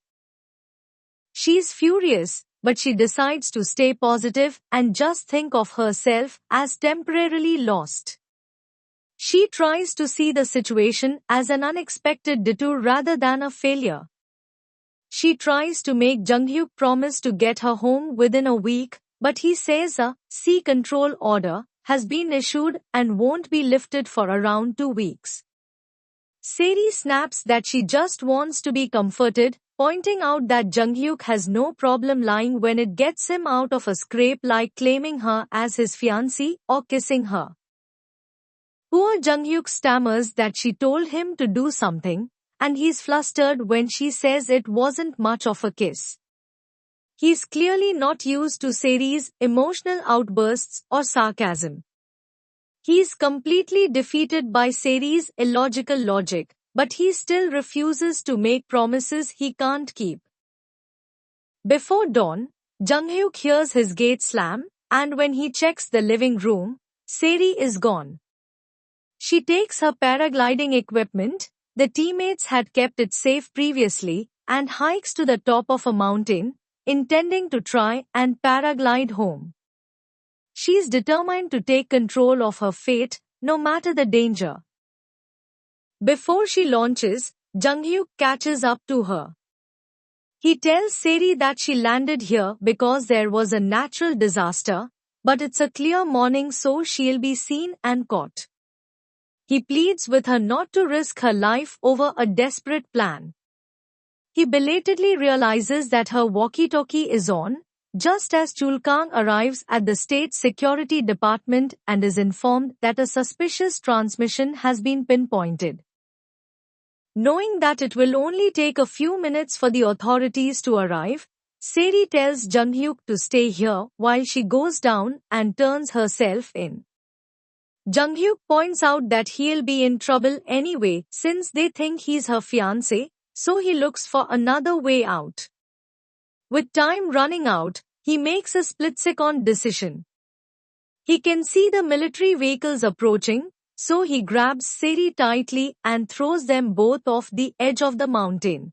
She's furious, but she decides to stay positive and just think of herself as temporarily lost. She tries to see the situation as an unexpected detour rather than a failure. She tries to make Jung-hyuk promise to get her home within a week, but he says a sea control order has been issued and won't be lifted for around 2 weeks. Seri snaps that she just wants to be comforted, pointing out that Jung-hyuk has no problem lying when it gets him out of a scrape like claiming her as his fiancée or kissing her. Poor Jung-hyuk stammers that she told him to do something, and he's flustered when she says it wasn't much of a kiss. He's clearly not used to Seri's emotional outbursts or sarcasm. He's completely defeated by Seri's illogical logic, but he still refuses to make promises he can't keep. Before dawn, Jung-hyuk hears his gate slam, and when he checks the living room, Seri is gone. She takes her paragliding equipment, the teammates had kept it safe previously, and hikes to the top of a mountain, intending to try and paraglide home. She's determined to take control of her fate, no matter the danger. Before she launches, Jung-hyuk catches up to her. He tells Seri that she landed here because there was a natural disaster, but it's a clear morning so she'll be seen and caught. He pleads with her not to risk her life over a desperate plan. He belatedly realizes that her walkie-talkie is on, just as Chulkang arrives at the State Security Department and is informed that a suspicious transmission has been pinpointed. Knowing that it will only take a few minutes for the authorities to arrive, Seri tells Jung-hyuk to stay here while she goes down and turns herself in. Jung-hyuk points out that he'll be in trouble anyway since they think he's her fiancé, so he looks for another way out. With time running out, he makes a split-second decision. He can see the military vehicles approaching, so he grabs Seri tightly and throws them both off the edge of the mountain.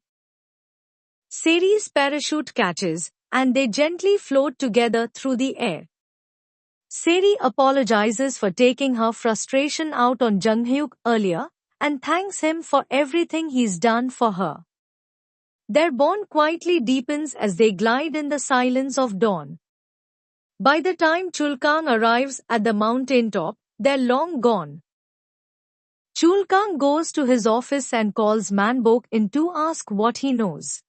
Seri's parachute catches, and they gently float together through the air. Seri apologizes for taking her frustration out on Junghyuk earlier and thanks him for everything he's done for her. Their bond quietly deepens as they glide in the silence of dawn. By the time Chulkang arrives at the mountaintop, they're long gone. Chulkang goes to his office and calls Manbok in to ask what he knows.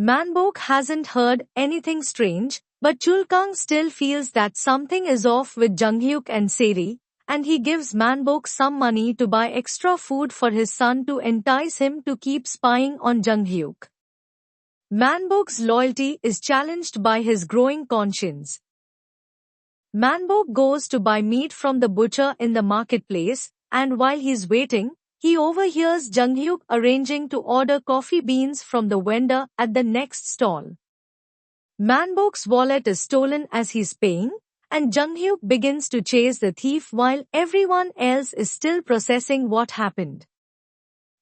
Manbok hasn't heard anything strange, but Chulkang still feels that something is off with Junghyuk and Seri, and he gives Manbok some money to buy extra food for his son to entice him to keep spying on Junghyuk. Manbok's loyalty is challenged by his growing conscience. Manbok goes to buy meat from the butcher in the marketplace, and while he's waiting, he overhears Junghyuk arranging to order coffee beans from the vendor at the next stall. Manbok's wallet is stolen as he's paying, and Junghyuk begins to chase the thief while everyone else is still processing what happened.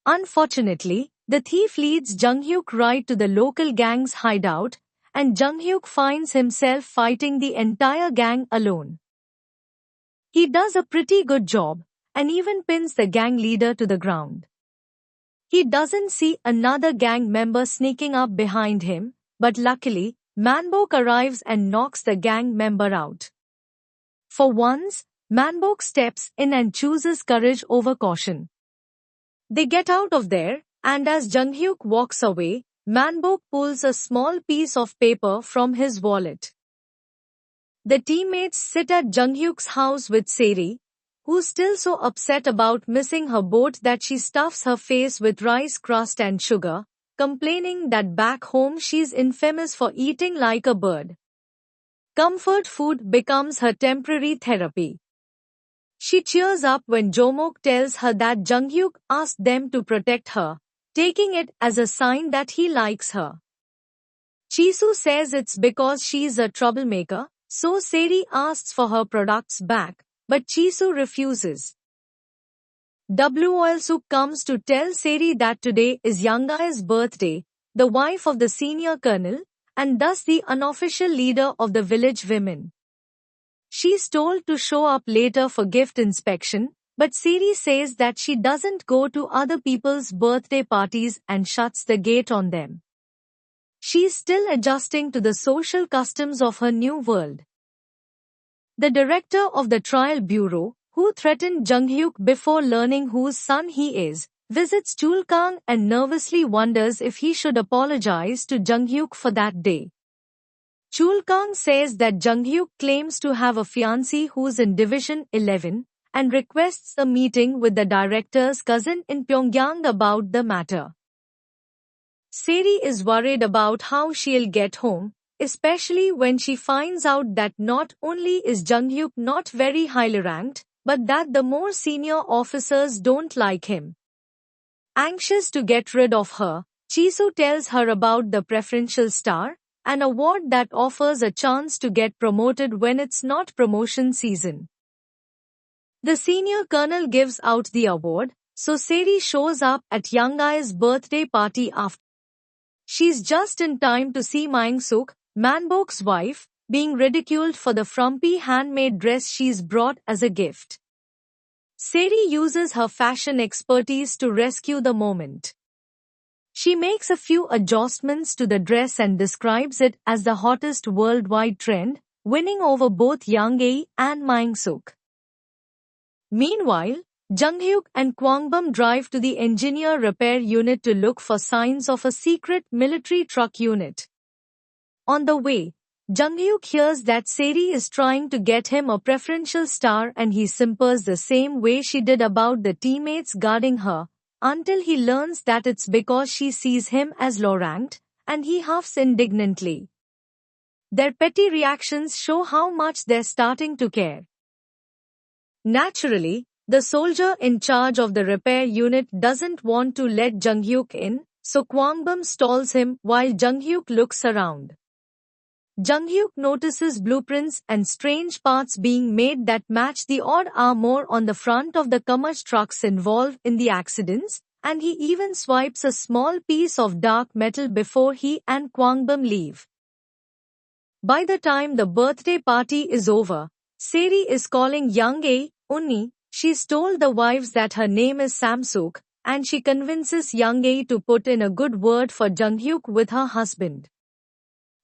Unfortunately, the thief leads Junghyuk right to the local gang's hideout, and Junghyuk finds himself fighting the entire gang alone. He does a pretty good job, and even pins the gang leader to the ground. He doesn't see another gang member sneaking up behind him, but luckily, Manbok arrives and knocks the gang member out. For once, Manbok steps in and chooses courage over caution. They get out of there, and as Junghyuk walks away, Manbok pulls a small piece of paper from his wallet. The teammates sit at Junghyuk's house with Seri, who's still so upset about missing her boat that she stuffs her face with rice crust and sugar, complaining that back home she's infamous for eating like a bird. Comfort food becomes her temporary therapy. She cheers up when Jomok tells her that Junghyuk asked them to protect her, taking it as a sign that he likes her. Chisu says it's because she's a troublemaker, so Seri asks for her products back, but Chisu refuses. Wolsuk comes to tell Seri that today is Yanga's birthday, the wife of the senior colonel, and thus the unofficial leader of the village women. She's told to show up later for gift inspection, but Seri says that she doesn't go to other people's birthday parties and shuts the gate on them. She's still adjusting to the social customs of her new world. The director of the trial bureau, who threatened Junghyuk before learning whose son he is, visits Chulkang and nervously wonders if he should apologize to Junghyuk for that day. Chulkang says that Junghyuk claims to have a fiancée who's in Division 11 and requests a meeting with the director's cousin in Pyongyang about the matter. Seri is worried about how she'll get home, especially when she finds out that not only is Junghyuk not very highly ranked, but that the more senior officers don't like him. Anxious to get rid of her, Chisu tells her about the preferential star, an award that offers a chance to get promoted when it's not promotion season. The senior colonel gives out the award, so Seri shows up at Yanga's birthday party after. She's just in time to see Mangsuk, Manbok's wife, being ridiculed for the frumpy handmade dress she's brought as a gift. Seri uses her fashion expertise to rescue the moment. She makes a few adjustments to the dress and describes it as the hottest worldwide trend, winning over both Yang Ei and Mangsuk. Meanwhile, Junghyuk and Kwangbum drive to the engineer repair unit to look for signs of a secret military truck unit. On the way, Junghyuk hears that Seri is trying to get him a preferential star and he simpers the same way she did about the teammates guarding her, until he learns that it's because she sees him as low-ranked, and he huffs indignantly. Their petty reactions show how much they're starting to care. Naturally, the soldier in charge of the repair unit doesn't want to let Junghyuk in, so Kwangbum stalls him while Junghyuk looks around. Junghyuk notices blueprints and strange parts being made that match the odd armor on the front of the Kamach trucks involved in the accidents, and he even swipes a small piece of dark metal before he and Kwangbum leave. By the time the birthday party is over, Seri is calling young A, Unni. She's told the wives that her name is Samsuk, and she convinces young A to put in a good word for Junghyuk with her husband.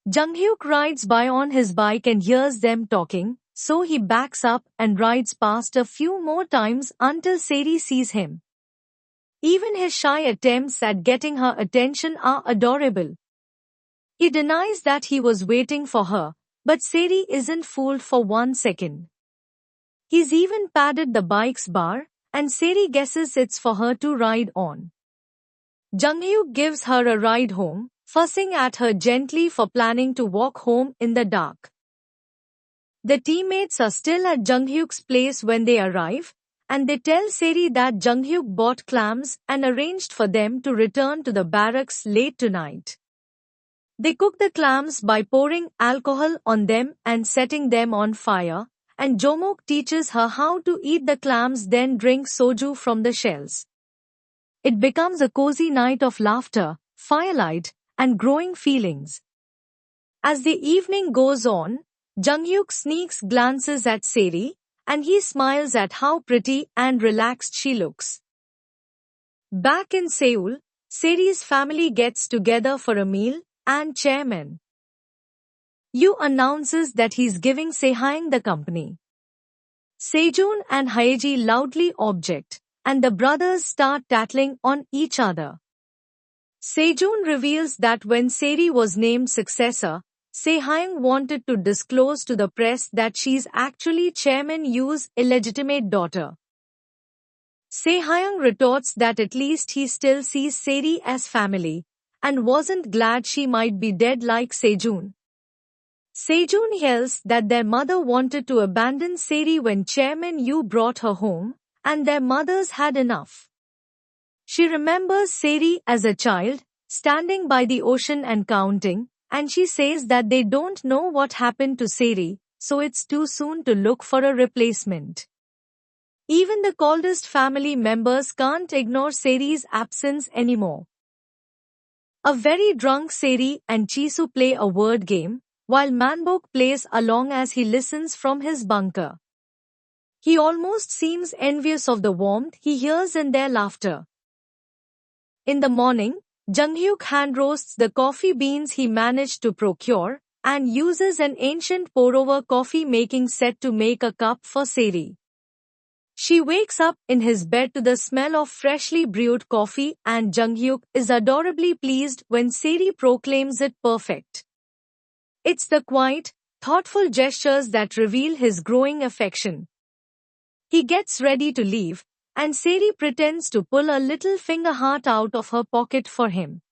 Junghyuk rides by on his bike and hears them talking, so he backs up and rides past a few more times until Seri sees him. Even his shy attempts at getting her attention are adorable. He denies that he was waiting for her, but Seri isn't fooled for 1 second. He's even padded the bike's bar, and Seri guesses it's for her to ride on. Junghyuk gives her a ride home, fussing at her gently for planning to walk home in the dark. The teammates are still at Junghyuk's place when they arrive, and they tell Seri that Junghyuk bought clams and arranged for them to return to the barracks late tonight. They cook the clams by pouring alcohol on them and setting them on fire, and Jomok teaches her how to eat the clams then drink soju from the shells. It becomes a cozy night of laughter, firelight, and growing feelings. As the evening goes on, Junghyuk sneaks glances at Seri, and he smiles at how pretty and relaxed she looks. Back in Seoul, Seri's family gets together for a meal, and Chairman Yu announces that he's giving Sehayang the company. Sejun and Haeji loudly object, and the brothers start tattling on each other. Sejun reveals that when Seri was named successor, Sehayang wanted to disclose to the press that she's actually Chairman Yu's illegitimate daughter. Sehayang retorts that at least he still sees Seri as family, and wasn't glad she might be dead like Sejun. Sejun yells that their mother wanted to abandon Seri when Chairman Yu brought her home, and their mothers had enough. She remembers Seri as a child, standing by the ocean and counting, and she says that they don't know what happened to Seri, so it's too soon to look for a replacement. Even the coldest family members can't ignore Seri's absence anymore. A very drunk Seri and Chisu play a word game, while Manbok plays along as he listens from his bunker. He almost seems envious of the warmth he hears in their laughter. In the morning, Junghyuk hand-roasts the coffee beans he managed to procure, and uses an ancient pour-over coffee-making set to make a cup for Seri. She wakes up in his bed to the smell of freshly brewed coffee, and Junghyuk is adorably pleased when Seri proclaims it perfect. It's the quiet, thoughtful gestures that reveal his growing affection. He gets ready to leave, and Seri pretends to pull a little finger heart out of her pocket for him.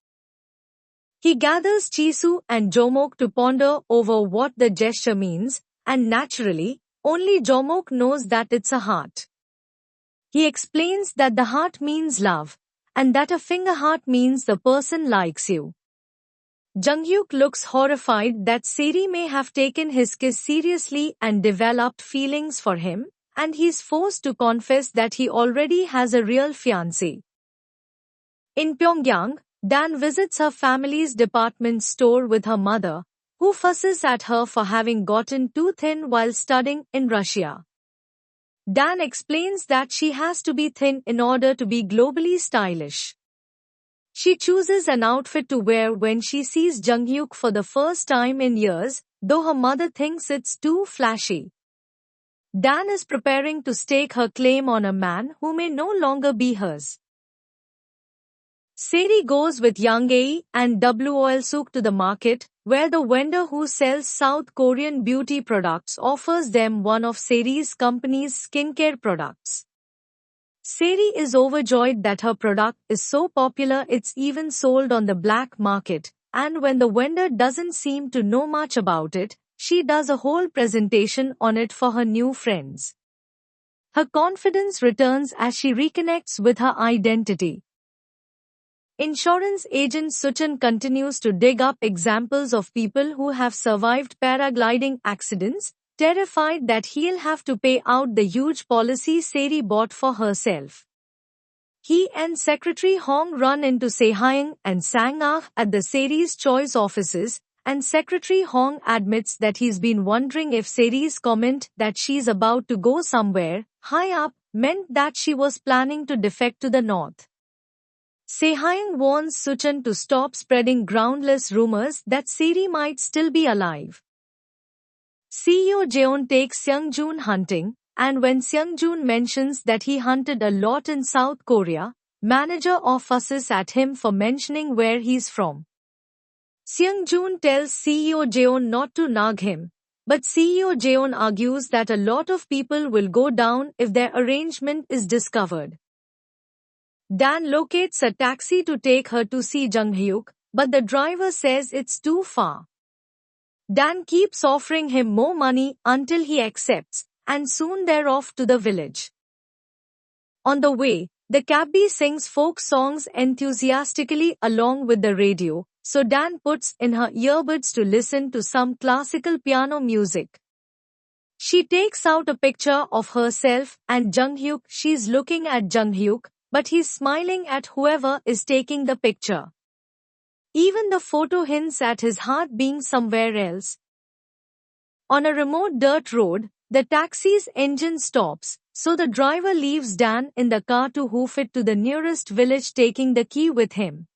He gathers Chisu and Jomok to ponder over what the gesture means, and naturally, only Jomok knows that it's a heart. He explains that the heart means love, and that a finger heart means the person likes you. Junghyuk looks horrified that Seri may have taken his kiss seriously and developed feelings for him, and he's forced to confess that he already has a real fiancé. In Pyongyang, Dan visits her family's department store with her mother, who fusses at her for having gotten too thin while studying in Russia. Dan explains that she has to be thin in order to be globally stylish. She chooses an outfit to wear when she sees Junghyuk for the first time in years, though her mother thinks it's too flashy. Dan is preparing to stake her claim on a man who may no longer be hers. Seri goes with Young Ae and Wol Suk to the market, where the vendor who sells South Korean beauty products offers them one of Seri's company's skincare products. Seri is overjoyed that her product is so popular it's even sold on the black market, and when the vendor doesn't seem to know much about it, she does a whole presentation on it for her new friends. Her confidence returns as she reconnects with her identity. Insurance agent Suchan continues to dig up examples of people who have survived paragliding accidents, terrified that he'll have to pay out the huge policy Seri bought for herself. He and Secretary Hong run into Sehayang and Sang-ah at the Seri's Choice offices, and Secretary Hong admits that he's been wondering if Seri's comment that she's about to go somewhere high up meant that she was planning to defect to the north. Sehyung warns Suchan to stop spreading groundless rumors that Seri might still be alive. CEO Jeon takes Seungjoon hunting, and when Seungjoon mentions that he hunted a lot in South Korea, manager fusses at him for mentioning where he's from. Seungjoon tells CEO Jeon not to nag him, but CEO Jeon argues that a lot of people will go down if their arrangement is discovered. Dan locates a taxi to take her to see Jung-hyuk, but the driver says it's too far. Dan keeps offering him more money until he accepts, and soon they're off to the village. On the way, the cabbie sings folk songs enthusiastically along with the radio, so Dan puts in her earbuds to listen to some classical piano music. She takes out a picture of herself and Jung-hyuk. She's looking at Jung-hyuk, but he's smiling at whoever is taking the picture. Even the photo hints at his heart being somewhere else. On a remote dirt road, the taxi's engine stops, so the driver leaves Dan in the car to hoof it to the nearest village, taking the key with him.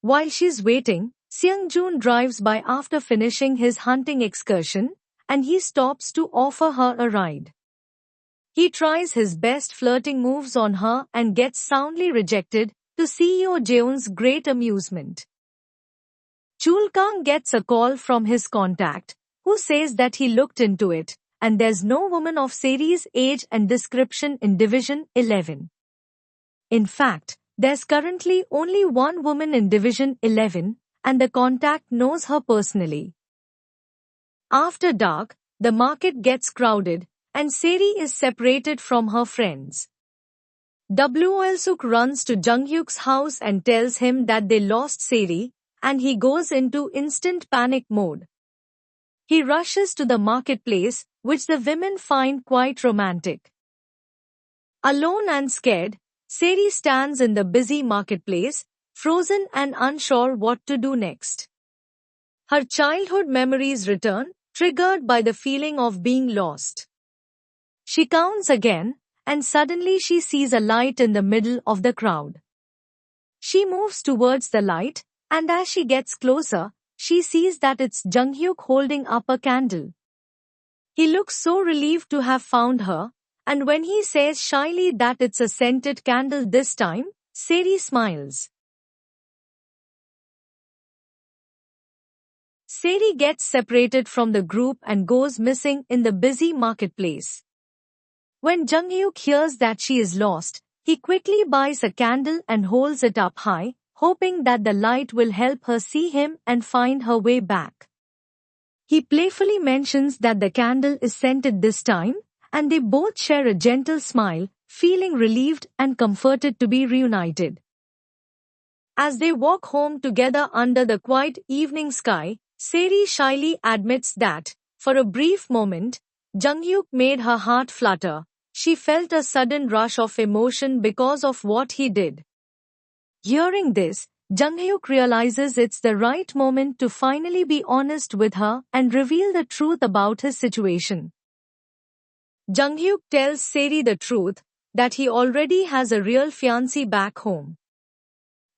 While she's waiting, Seungjoon drives by after finishing his hunting excursion, and he stops to offer her a ride. He tries his best flirting moves on her and gets soundly rejected, to CEO Jeon's great amusement. Chul Kang gets a call from his contact, who says that he looked into it, and there's no woman of Seri's age and description in Division 11. In fact, there's currently only one woman in Division 11, and the contact knows her personally. After dark, the market gets crowded, and Seri is separated from her friends. Wol-suk runs to Jung-hyuk's house and tells him that they lost Seri, and he goes into instant panic mode. He rushes to the marketplace, which the women find quite romantic. Alone and scared, Seri stands in the busy marketplace, frozen and unsure what to do next. Her childhood memories return, triggered by the feeling of being lost. She counts again, and suddenly she sees a light in the middle of the crowd. She moves towards the light, and as she gets closer, she sees that it's Jung-hyuk holding up a candle. He looks so relieved to have found her, and when he says shyly that it's a scented candle this time, Seri smiles. Seri gets separated from the group and goes missing in the busy marketplace. When Jung-hyuk hears that she is lost, he quickly buys a candle and holds it up high, hoping that the light will help her see him and find her way back. He playfully mentions that the candle is scented this time, and they both share a gentle smile, feeling relieved and comforted to be reunited. As they walk home together under the quiet evening sky, Seri shyly admits that, for a brief moment, Jung-hyuk made her heart flutter. She felt a sudden rush of emotion because of what he did. Hearing this, Jung-hyuk realizes it's the right moment to finally be honest with her and reveal the truth about his situation. Jung-hyuk tells Seri the truth, that he already has a real fiancé back home.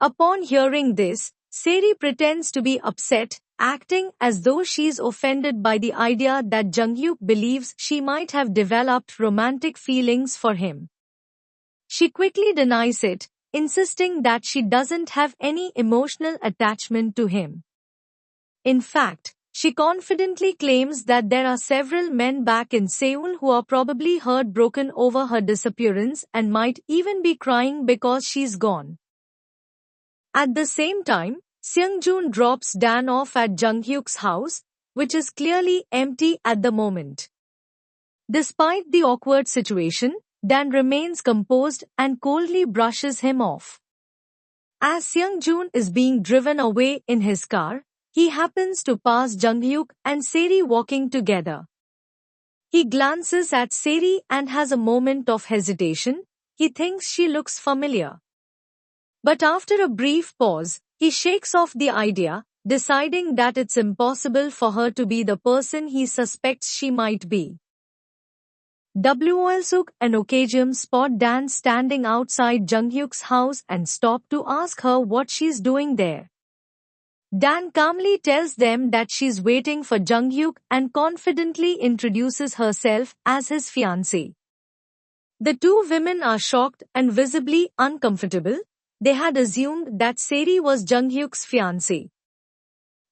Upon hearing this, Seri pretends to be upset, acting as though she's offended by the idea that Jung-hyuk believes she might have developed romantic feelings for him. She quickly denies it, insisting that she doesn't have any emotional attachment to him. In fact, she confidently claims that there are several men back in Seoul who are probably heartbroken over her disappearance and might even be crying because she's gone. At the same time, Seungjoon drops Dan off at Jung-hyuk's house, which is clearly empty at the moment. Despite the awkward situation, Dan remains composed and coldly brushes him off. As Seungjoon is being driven away in his car, he happens to pass Jung-hyuk and Seri walking together. He glances at Seri and has a moment of hesitation. He thinks she looks familiar. But after a brief pause, he shakes off the idea, deciding that it's impossible for her to be the person he suspects she might be. Wol-suk and Okjum spot Dan standing outside Jung-hyuk's house and stop to ask her what she's doing there. Dan calmly tells them that she's waiting for Jung-hyuk and confidently introduces herself as his fiancée. The two women are shocked and visibly uncomfortable. They had assumed that Seri was Jung-hyuk's fiancée.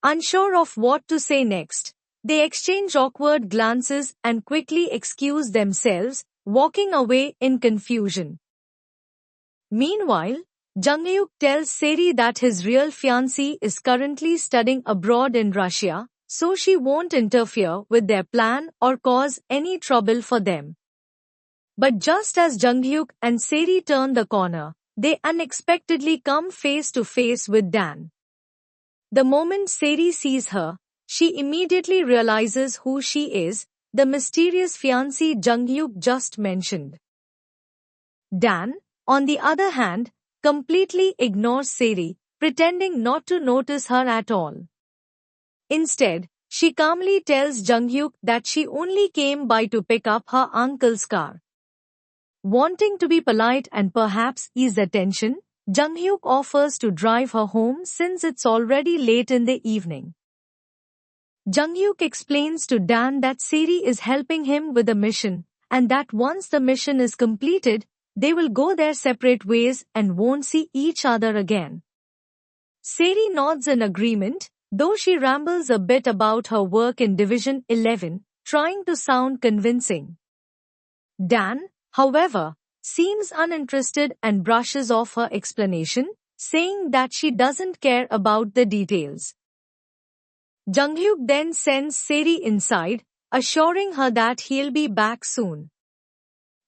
Unsure of what to say next, they exchange awkward glances and quickly excuse themselves, walking away in confusion. Meanwhile, Jung-hyuk tells Seri that his real fiancée is currently studying abroad in Russia, so she won't interfere with their plan or cause any trouble for them. But just as Jung-hyuk and Seri turn the corner, they unexpectedly come face to face with Dan. The moment Seri sees her, she immediately realizes who she is, the mysterious fiancé Jung-hyuk just mentioned. Dan, on the other hand, completely ignores Seri, pretending not to notice her at all. Instead, she calmly tells Jung-hyuk that she only came by to pick up her uncle's car. Wanting to be polite and perhaps ease the tension, Jung-hyuk offers to drive her home since it's already late in the evening. Jung-hyuk explains to Dan that Seri is helping him with a mission, and that once the mission is completed, they will go their separate ways and won't see each other again. Seri nods in agreement, though she rambles a bit about her work in Division 11, trying to sound convincing. Dan, however, seems uninterested and brushes off her explanation, saying that she doesn't care about the details. Jung-hyuk then sends Seri inside, assuring her that he'll be back soon.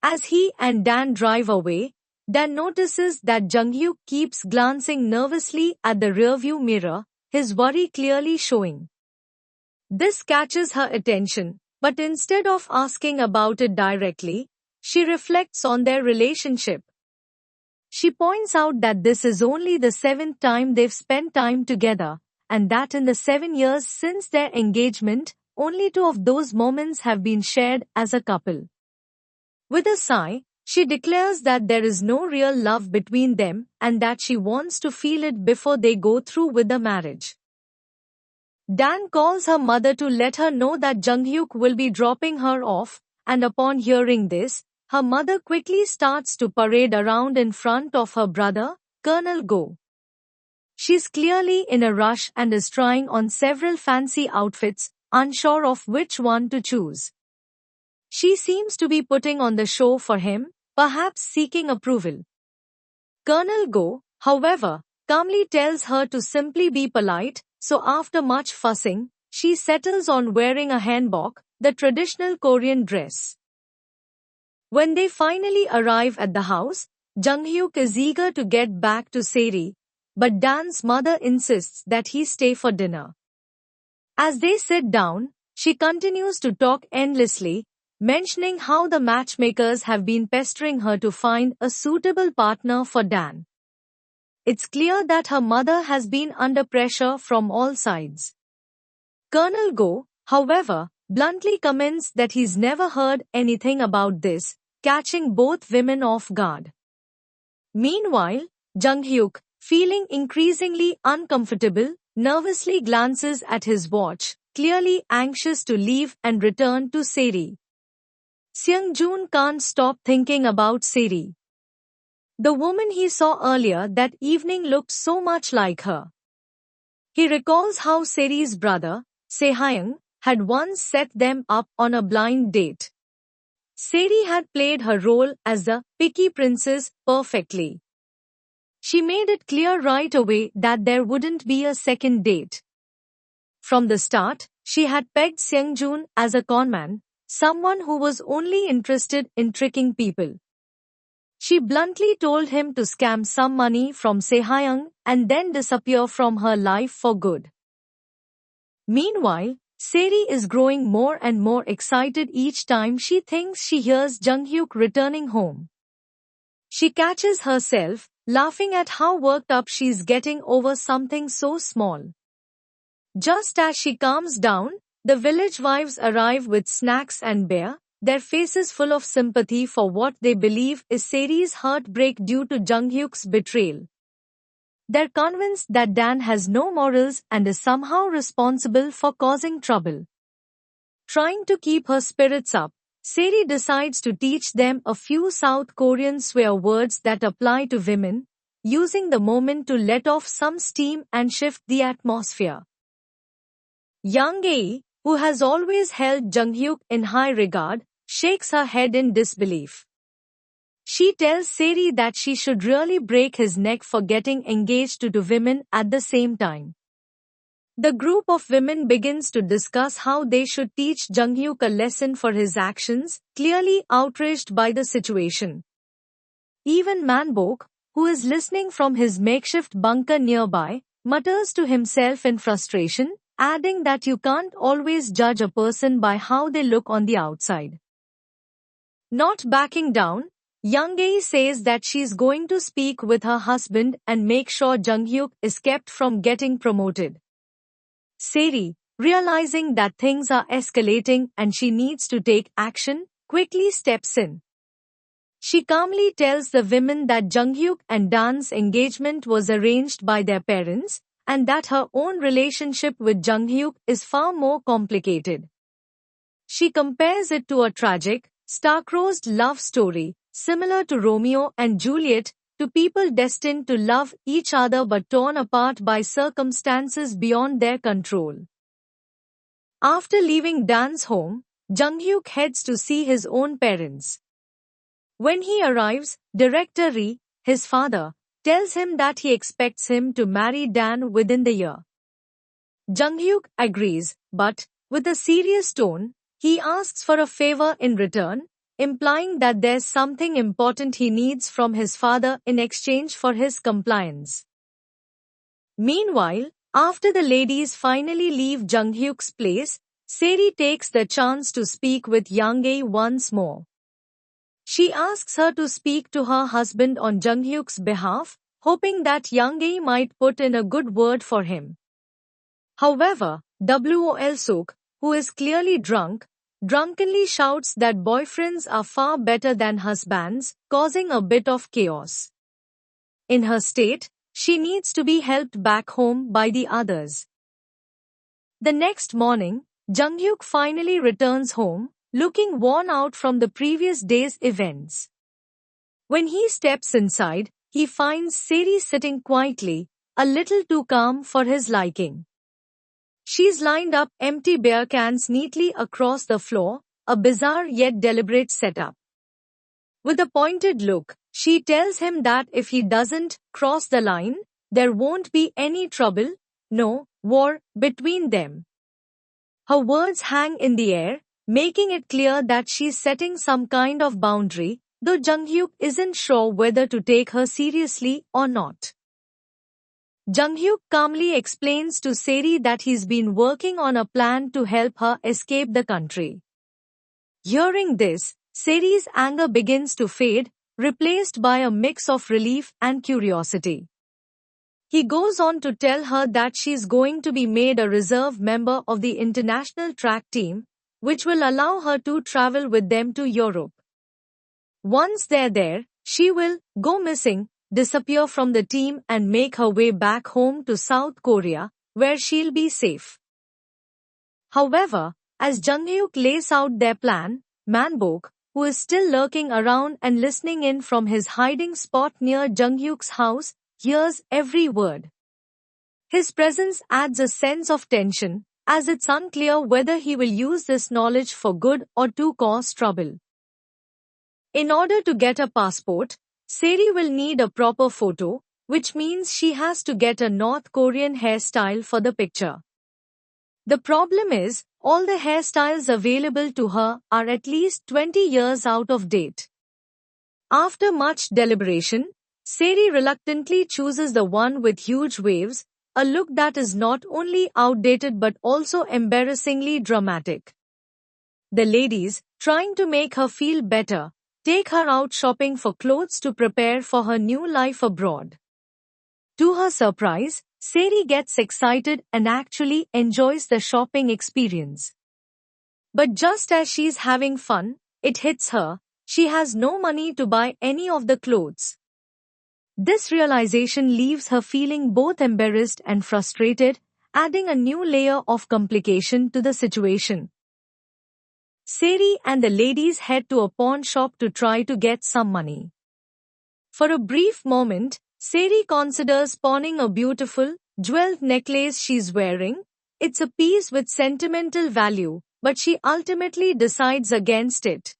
As he and Dan drive away, Dan notices that Jung-hyuk keeps glancing nervously at the rearview mirror, his worry clearly showing. This catches her attention, but instead of asking about it directly, she reflects on their relationship. She points out that this is only the 7th time they've spent time together, and that in the 7 years since their engagement, only 2 of those moments have been shared as a couple. With a sigh, she declares that there is no real love between them and that she wants to feel it before they go through with the marriage. Dan calls her mother to let her know that Jung-hyuk will be dropping her off, and upon hearing this, her mother quickly starts to parade around in front of her brother, Colonel Go. She's clearly in a rush and is trying on several fancy outfits, unsure of which one to choose. She seems to be putting on the show for him, perhaps seeking approval. Colonel Go, however, calmly tells her to simply be polite, so after much fussing, she settles on wearing a hanbok, the traditional Korean dress. When they finally arrive at the house, Jung-hyuk is eager to get back to Seri, but Dan's mother insists that he stay for dinner. As they sit down, she continues to talk endlessly, mentioning how the matchmakers have been pestering her to find a suitable partner for Dan. It's clear that her mother has been under pressure from all sides. Colonel Go, however, bluntly comments that he's never heard anything about this, catching both women off guard. Meanwhile, Jung-hyuk, feeling increasingly uncomfortable, nervously glances at his watch, clearly anxious to leave and return to Seri. Seung-joon can't stop thinking about Seri. The woman he saw earlier that evening looked so much like her. He recalls how Seri's brother, Se-hyung, had once set them up on a blind date. Seri had played her role as the picky princess perfectly. She made it clear right away that there wouldn't be a second date. From the start, she had pegged Seung-joon as a conman, someone who was only interested in tricking people. She bluntly told him to scam some money from Se-hyung and then disappear from her life for good. Meanwhile, Seri is growing more and more excited each time she thinks she hears Jung-hyuk returning home. She catches herself laughing at how worked up she's getting over something so small. Just as she calms down, the village wives arrive with snacks and beer, their faces full of sympathy for what they believe is Seri's heartbreak due to Junghyuk's betrayal. They're convinced that Dan has no morals and is somehow responsible for causing trouble. Trying to keep her spirits up, Seri decides to teach them a few South Korean swear words that apply to women, using the moment to let off some steam and shift the atmosphere. Young Ae, who has always held Junghyuk in high regard, shakes her head in disbelief. She tells Seri that she should really break his neck for getting engaged to two women at the same time. The group of women begins to discuss how they should teach Junghyuk a lesson for his actions, clearly outraged by the situation. Even Manbok, who is listening from his makeshift bunker nearby, mutters to himself in frustration, adding that you can't always judge a person by how they look on the outside. Not backing down, Young Ae says that she's going to speak with her husband and make sure Junghyuk is kept from getting promoted. Seri, realizing that things are escalating and she needs to take action, quickly steps in. She calmly tells the women that Junghyuk and Dan's engagement was arranged by their parents, and that her own relationship with Junghyuk is far more complicated. She compares it to a tragic, star-crossed love story, similar to Romeo and Juliet, to people destined to love each other but torn apart by circumstances beyond their control. After leaving Dan's home, Junghyuk heads to see his own parents. When he arrives, Director Ri, his father, tells him that he expects him to marry Dan within the year. Junghyuk agrees, but, with a serious tone, he asks for a favor in return, implying that there's something important he needs from his father in exchange for his compliance. Meanwhile, after the ladies finally leave Junghyuk's place, Seri takes the chance to speak with Young Ae once more. She asks her to speak to her husband on Junghyuk's behalf, hoping that Young Ae might put in a good word for him. However, Wol Suk, who is clearly drunkenly shouts that boyfriends are far better than husbands, causing a bit of chaos. In her state, she needs to be helped back home by the others. The next morning, Junghyuk finally returns home, looking worn out from the previous day's events. When he steps inside, he finds Seri sitting quietly, a little too calm for his liking. She's lined up empty beer cans neatly across the floor, a bizarre yet deliberate setup. With a pointed look, she tells him that if he doesn't cross the line, there won't be any trouble, no war, between them. Her words hang in the air, making it clear that she's setting some kind of boundary, though Junghyuk isn't sure whether to take her seriously or not. Junghyuk calmly explains to Seri that he's been working on a plan to help her escape the country. Hearing this, Seri's anger begins to fade, replaced by a mix of relief and curiosity. He goes on to tell her that she's going to be made a reserve member of the international track team, which will allow her to travel with them to Europe. Once they're there, she will go missing, disappear from the team and make her way back home to South Korea, where she'll be safe. However, as Junghyuk lays out their plan, Manbok, who is still lurking around and listening in from his hiding spot near Junghyuk's house, hears every word. His presence adds a sense of tension, as it's unclear whether he will use this knowledge for good or to cause trouble. In order to get a passport, Seri will need a proper photo, which means she has to get a North Korean hairstyle for the picture. The problem is, all the hairstyles available to her are at least 20 years out of date. After much deliberation, Seri reluctantly chooses the one with huge waves, a look that is not only outdated but also embarrassingly dramatic. The ladies, trying to make her feel better, take her out shopping for clothes to prepare for her new life abroad. To her surprise, Seri gets excited and actually enjoys the shopping experience. But just as she's having fun, it hits her. She has no money to buy any of the clothes. This realization leaves her feeling both embarrassed and frustrated, adding a new layer of complication to the situation. Seri and the ladies head to a pawn shop to try to get some money. For a brief moment, Seri considers pawning a beautiful, jeweled necklace she's wearing. It's a piece with sentimental value, but she ultimately decides against it.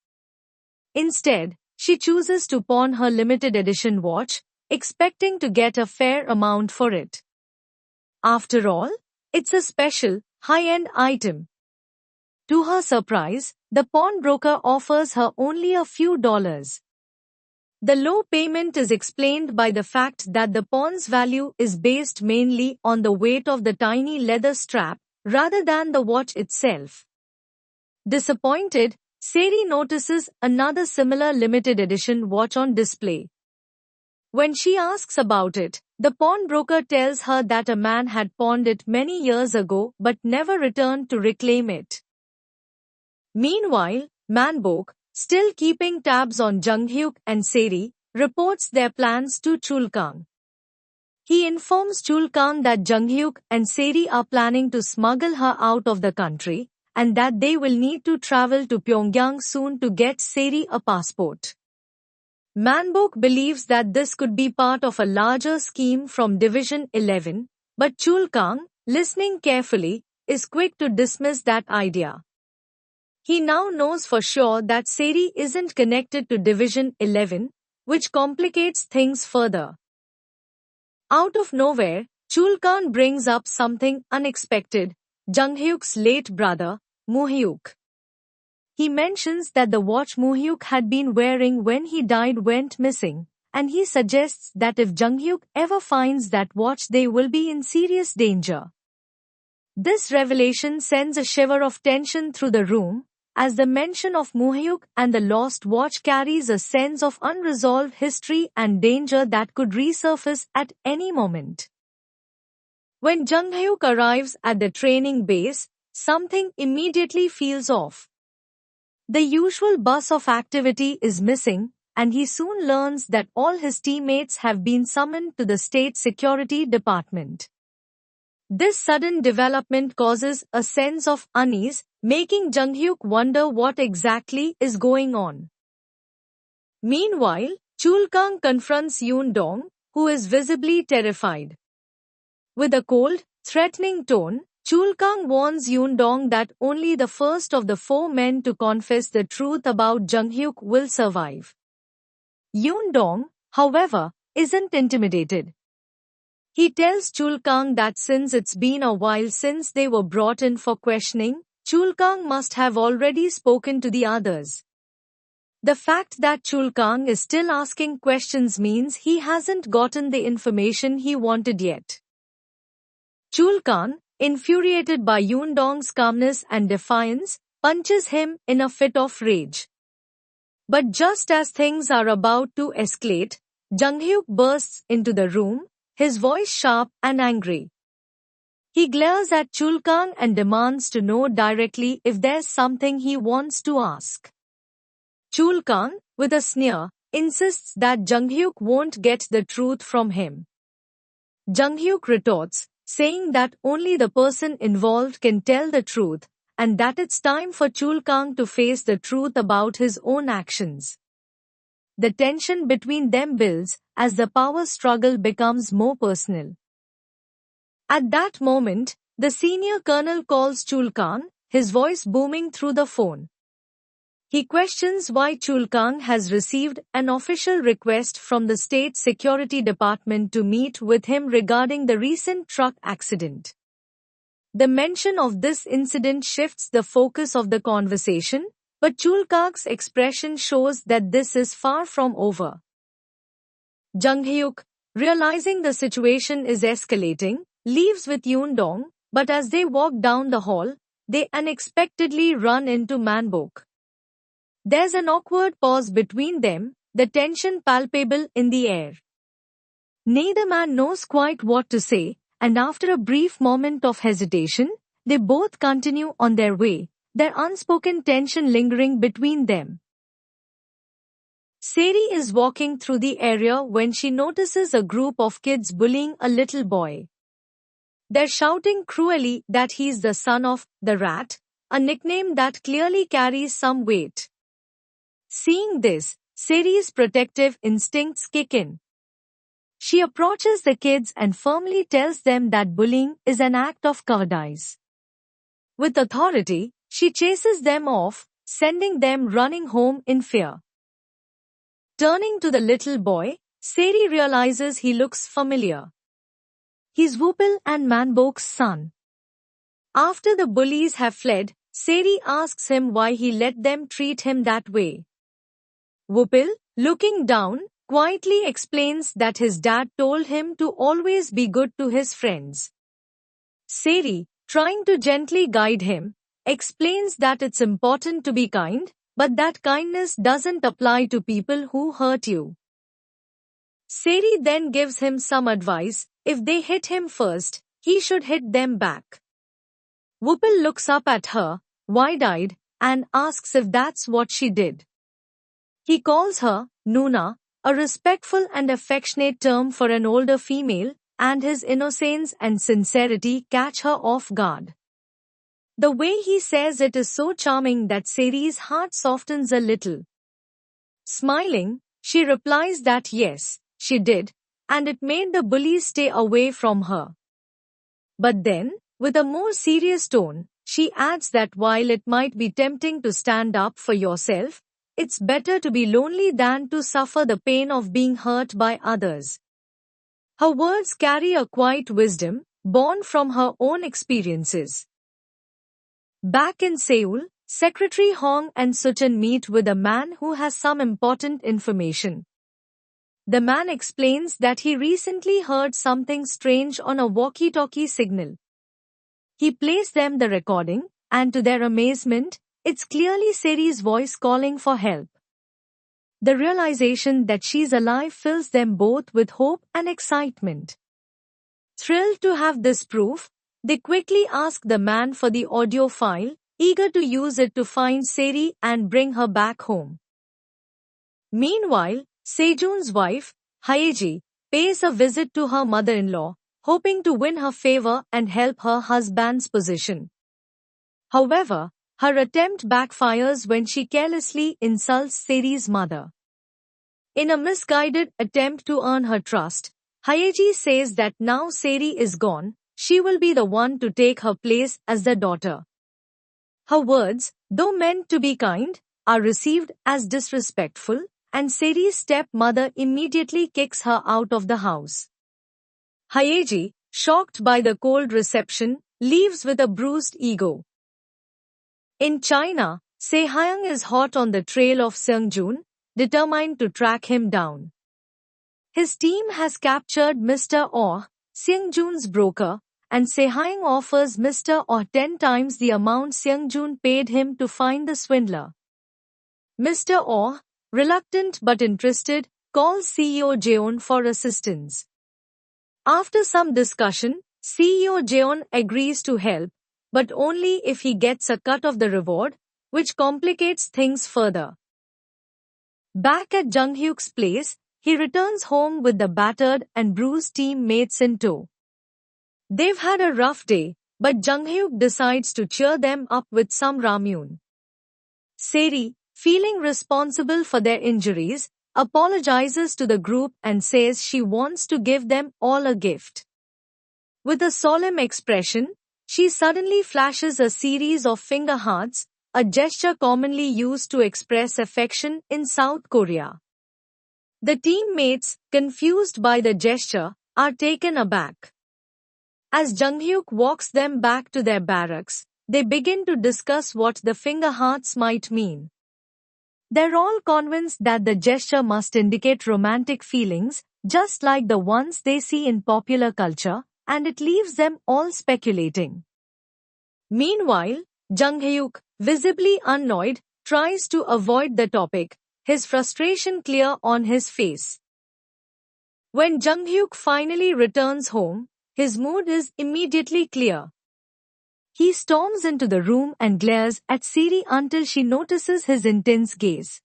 Instead, she chooses to pawn her limited edition watch, expecting to get a fair amount for it. After all, it's a special, high-end item. To her surprise, the pawnbroker offers her only a few dollars. The low payment is explained by the fact that the pawn's value is based mainly on the weight of the tiny leather strap, rather than the watch itself. Disappointed, Seri notices another similar limited edition watch on display. When she asks about it, the pawnbroker tells her that a man had pawned it many years ago but never returned to reclaim it. Meanwhile, Manbok, still keeping tabs on Junghyuk and Seri, reports their plans to Chulkang. He informs Chulkang that Junghyuk and Seri are planning to smuggle her out of the country, and that they will need to travel to Pyongyang soon to get Seri a passport. Manbok believes that this could be part of a larger scheme from Division 11, but Chulkang, listening carefully, is quick to dismiss that idea. He now knows for sure that Seri isn't connected to Division 11, which complicates things further. Out of nowhere, Chulkang brings up something unexpected: Junghyuk's late brother, Muhyuk. He mentions that the watch Muhyuk had been wearing when he died went missing, and he suggests that if Junghyuk ever finds that watch, they will be in serious danger. This revelation sends a shiver of tension through the room, as the mention of Muhyuk and the lost watch carries a sense of unresolved history and danger that could resurface at any moment. When Junghyuk arrives at the training base, something immediately feels off. The usual buzz of activity is missing, and he soon learns that all his teammates have been summoned to the State Security Department. This sudden development causes a sense of unease, making Junghyuk wonder what exactly is going on. Meanwhile, Chulkang confronts Yoon Dong, who is visibly terrified. With a cold, threatening tone, Chulkang warns Yoon Dong that only the first of the 4 men to confess the truth about Junghyuk will survive. Yoon Dong, however, isn't intimidated. He tells Chulkang that since it's been a while since they were brought in for questioning, Chulkang must have already spoken to the others. The fact that Chulkang is still asking questions means he hasn't gotten the information he wanted yet. Chulkang, infuriated by Yoon Dong's calmness and defiance, punches him in a fit of rage. But just as things are about to escalate, Junghyuk bursts into the room, his voice sharp and angry. He glares at Chulkang and demands to know directly if there's something he wants to ask. Chulkang, with a sneer, insists that Junghyuk won't get the truth from him. Junghyuk retorts, saying that only the person involved can tell the truth, and that it's time for Chulkang to face the truth about his own actions. The tension between them builds as the power struggle becomes more personal. At that moment, the senior colonel calls Chulkang, his voice booming through the phone. He questions why Chulkang has received an official request from the State Security Department to meet with him regarding the recent truck accident. The mention of this incident shifts the focus of the conversation, but Chulkang's expression shows that this is far from over. Junghyuk, realizing the situation is escalating, leaves with Yoon Dong, but as they walk down the hall, they unexpectedly run into Manbok. There's an awkward pause between them, the tension palpable in the air. Neither man knows quite what to say, and after a brief moment of hesitation, they both continue on their way, their unspoken tension lingering between them. Seri is walking through the area when she notices a group of kids bullying a little boy. They're shouting cruelly that he's the son of the rat, a nickname that clearly carries some weight. Seeing this, Seri's protective instincts kick in. She approaches the kids and firmly tells them that bullying is an act of cowardice. With authority, she chases them off, sending them running home in fear. Turning to the little boy, Seri realizes he looks familiar. He's Wupil and Manbok's son. After the bullies have fled, Seri asks him why he let them treat him that way. Wupil, looking down, quietly explains that his dad told him to always be good to his friends. Seri, trying to gently guide him, explains that it's important to be kind, but that kindness doesn't apply to people who hurt you. Seri then gives him some advice: if they hit him first, he should hit them back. Wupil looks up at her, wide-eyed, and asks if that's what she did. He calls her Nuna, a respectful and affectionate term for an older female, and his innocence and sincerity catch her off guard. The way he says it is so charming that Seri's heart softens a little. Smiling, she replies that yes, she did, and it made the bullies stay away from her. But then, with a more serious tone, she adds that while it might be tempting to stand up for yourself, it's better to be lonely than to suffer the pain of being hurt by others. Her words carry a quiet wisdom, born from her own experiences. Back in Seoul, Secretary Hong and Suchan meet with a man who has some important information. The man explains that he recently heard something strange on a walkie-talkie signal. He plays them the recording, and to their amazement, it's clearly Seri's voice calling for help. The realization that she's alive fills them both with hope and excitement. Thrilled to have this proof, they quickly ask the man for the audio file, eager to use it to find Seri and bring her back home. Meanwhile, Sejun's wife, Hyeji, pays a visit to her mother-in-law, hoping to win her favor and help her husband's position. However, her attempt backfires when she carelessly insults Seri's mother. In a misguided attempt to earn her trust, Hyeji says that now Seri is gone, she will be the one to take her place as the daughter. Her words, though meant to be kind, are received as disrespectful, and Seri's stepmother immediately kicks her out of the house. Hyeji, shocked by the cold reception, leaves with a bruised ego. In China, Sehyang is hot on the trail of Seungjun, determined to track him down. His team has captured Mr. Oh, Seungjun's broker, and Sehyang offers Mr. Oh 10 times the amount Seungjun paid him to find the swindler. Mr. Oh, reluctant but interested, calls CEO Jeon for assistance. After some discussion, CEO Jeon agrees to help, but only if he gets a cut of the reward, which complicates things further. Back at Jung Hyuk's place, he returns home with the battered and bruised teammates in tow. They've had a rough day, but Jung Hyuk decides to cheer them up with some ramyun. Seri, feeling responsible for their injuries, apologizes to the group and says she wants to give them all a gift. With a solemn expression, she suddenly flashes a series of finger hearts, a gesture commonly used to express affection in South Korea. The teammates, confused by the gesture, are taken aback. As Jung Hyuk walks them back to their barracks, they begin to discuss what the finger hearts might mean. They're all convinced that the gesture must indicate romantic feelings, just like the ones they see in popular culture, and it leaves them all speculating. Meanwhile, Jung Hyuk, visibly annoyed, tries to avoid the topic, his frustration clear on his face. When Jung Hyuk finally returns home, His mood is immediately clear. He storms into the room and glares at Siri until she notices his intense gaze.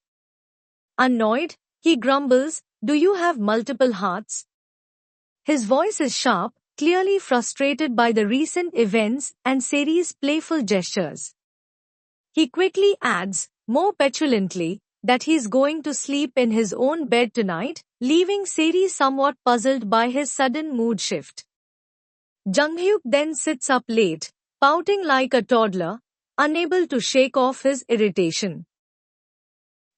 Annoyed, he grumbles, "Do you have multiple hearts?" His voice is sharp, clearly frustrated by the recent events and Siri's playful gestures. He quickly adds, more petulantly, that he's going to sleep in his own bed tonight, leaving Siri somewhat puzzled by his sudden mood shift. Junghyuk then sits up late, pouting like a toddler, unable to shake off his irritation.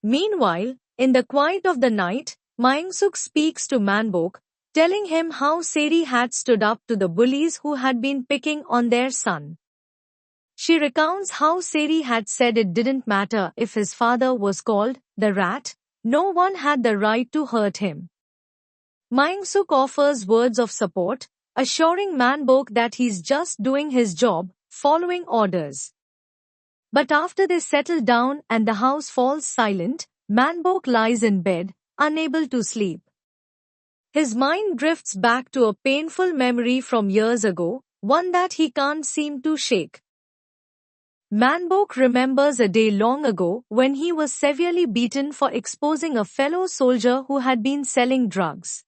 Meanwhile, in the quiet of the night, Myung-suk speaks to Manbok, telling him how Seri had stood up to the bullies who had been picking on their son. She recounts how Seri had said it didn't matter if his father was called the rat, no one had the right to hurt him. Myung-suk offers words of support, assuring Manbok that he's just doing his job, following orders. But after they settle down and the house falls silent, Manbok lies in bed, unable to sleep. His mind drifts back to a painful memory from years ago, one that he can't seem to shake. Manbok remembers a day long ago when he was severely beaten for exposing a fellow soldier who had been selling drugs.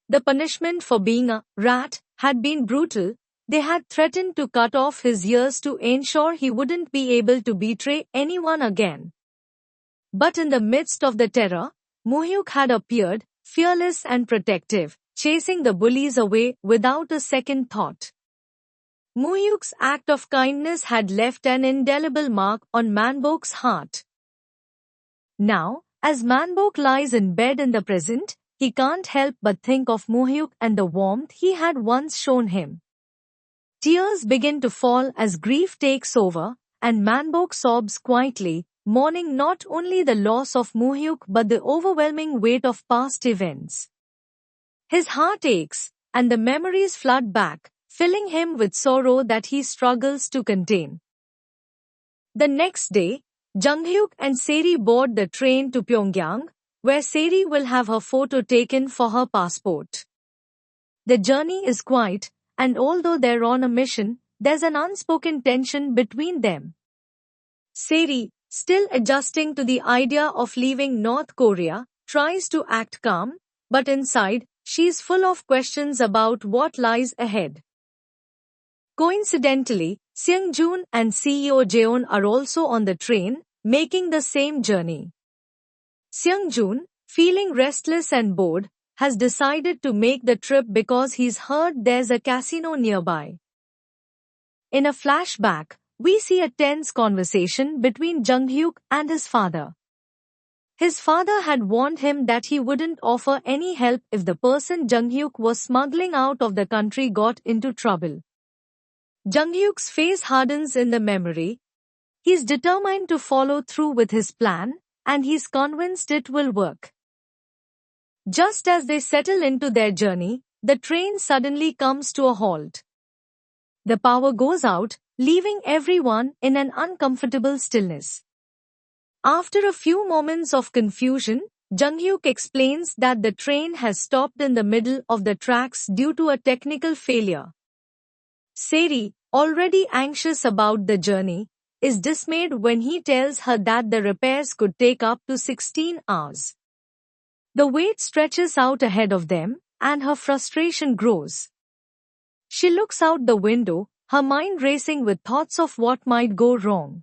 The punishment for being a rat had been brutal. They had threatened to cut off his ears to ensure he wouldn't be able to betray anyone again. But in the midst of the terror, Muhyuk had appeared, fearless and protective, chasing the bullies away without a second thought. Muhyuk's act of kindness had left an indelible mark on Manbok's heart. Now, as Manbok lies in bed in the present, he can't help but think of Muhyuk and the warmth he had once shown him. Tears begin to fall as grief takes over, and Manbok sobs quietly, mourning not only the loss of Muhyuk but the overwhelming weight of past events. His heart aches, and the memories flood back, filling him with sorrow that he struggles to contain. The next day, Junghyuk and Seri board the train to Pyongyang, where Seri will have her photo taken for her passport. The journey is quiet, and although they're on a mission, there's an unspoken tension between them. Seri, still adjusting to the idea of leaving North Korea, tries to act calm, but inside, she's full of questions about what lies ahead. Coincidentally, Seung-joon and CEO Jeon are also on the train, making the same journey. Seung-joon, feeling restless and bored, has decided to make the trip because he's heard there's a casino nearby. In a flashback, we see a tense conversation between Junghyuk and his father. His father had warned him that he wouldn't offer any help if the person Junghyuk was smuggling out of the country got into trouble. Junghyuk's face hardens in the memory. He's determined to follow through with his plan, and he's convinced it will work. Just as they settle into their journey, the train suddenly comes to a halt. The power goes out, leaving everyone in an uncomfortable stillness. After a few moments of confusion, Junghyuk explains that the train has stopped in the middle of the tracks due to a technical failure. Seri, already anxious about the journey, is dismayed when he tells her that the repairs could take up to 16 hours. The wait stretches out ahead of them, and her frustration grows. She looks out the window, her mind racing with thoughts of what might go wrong.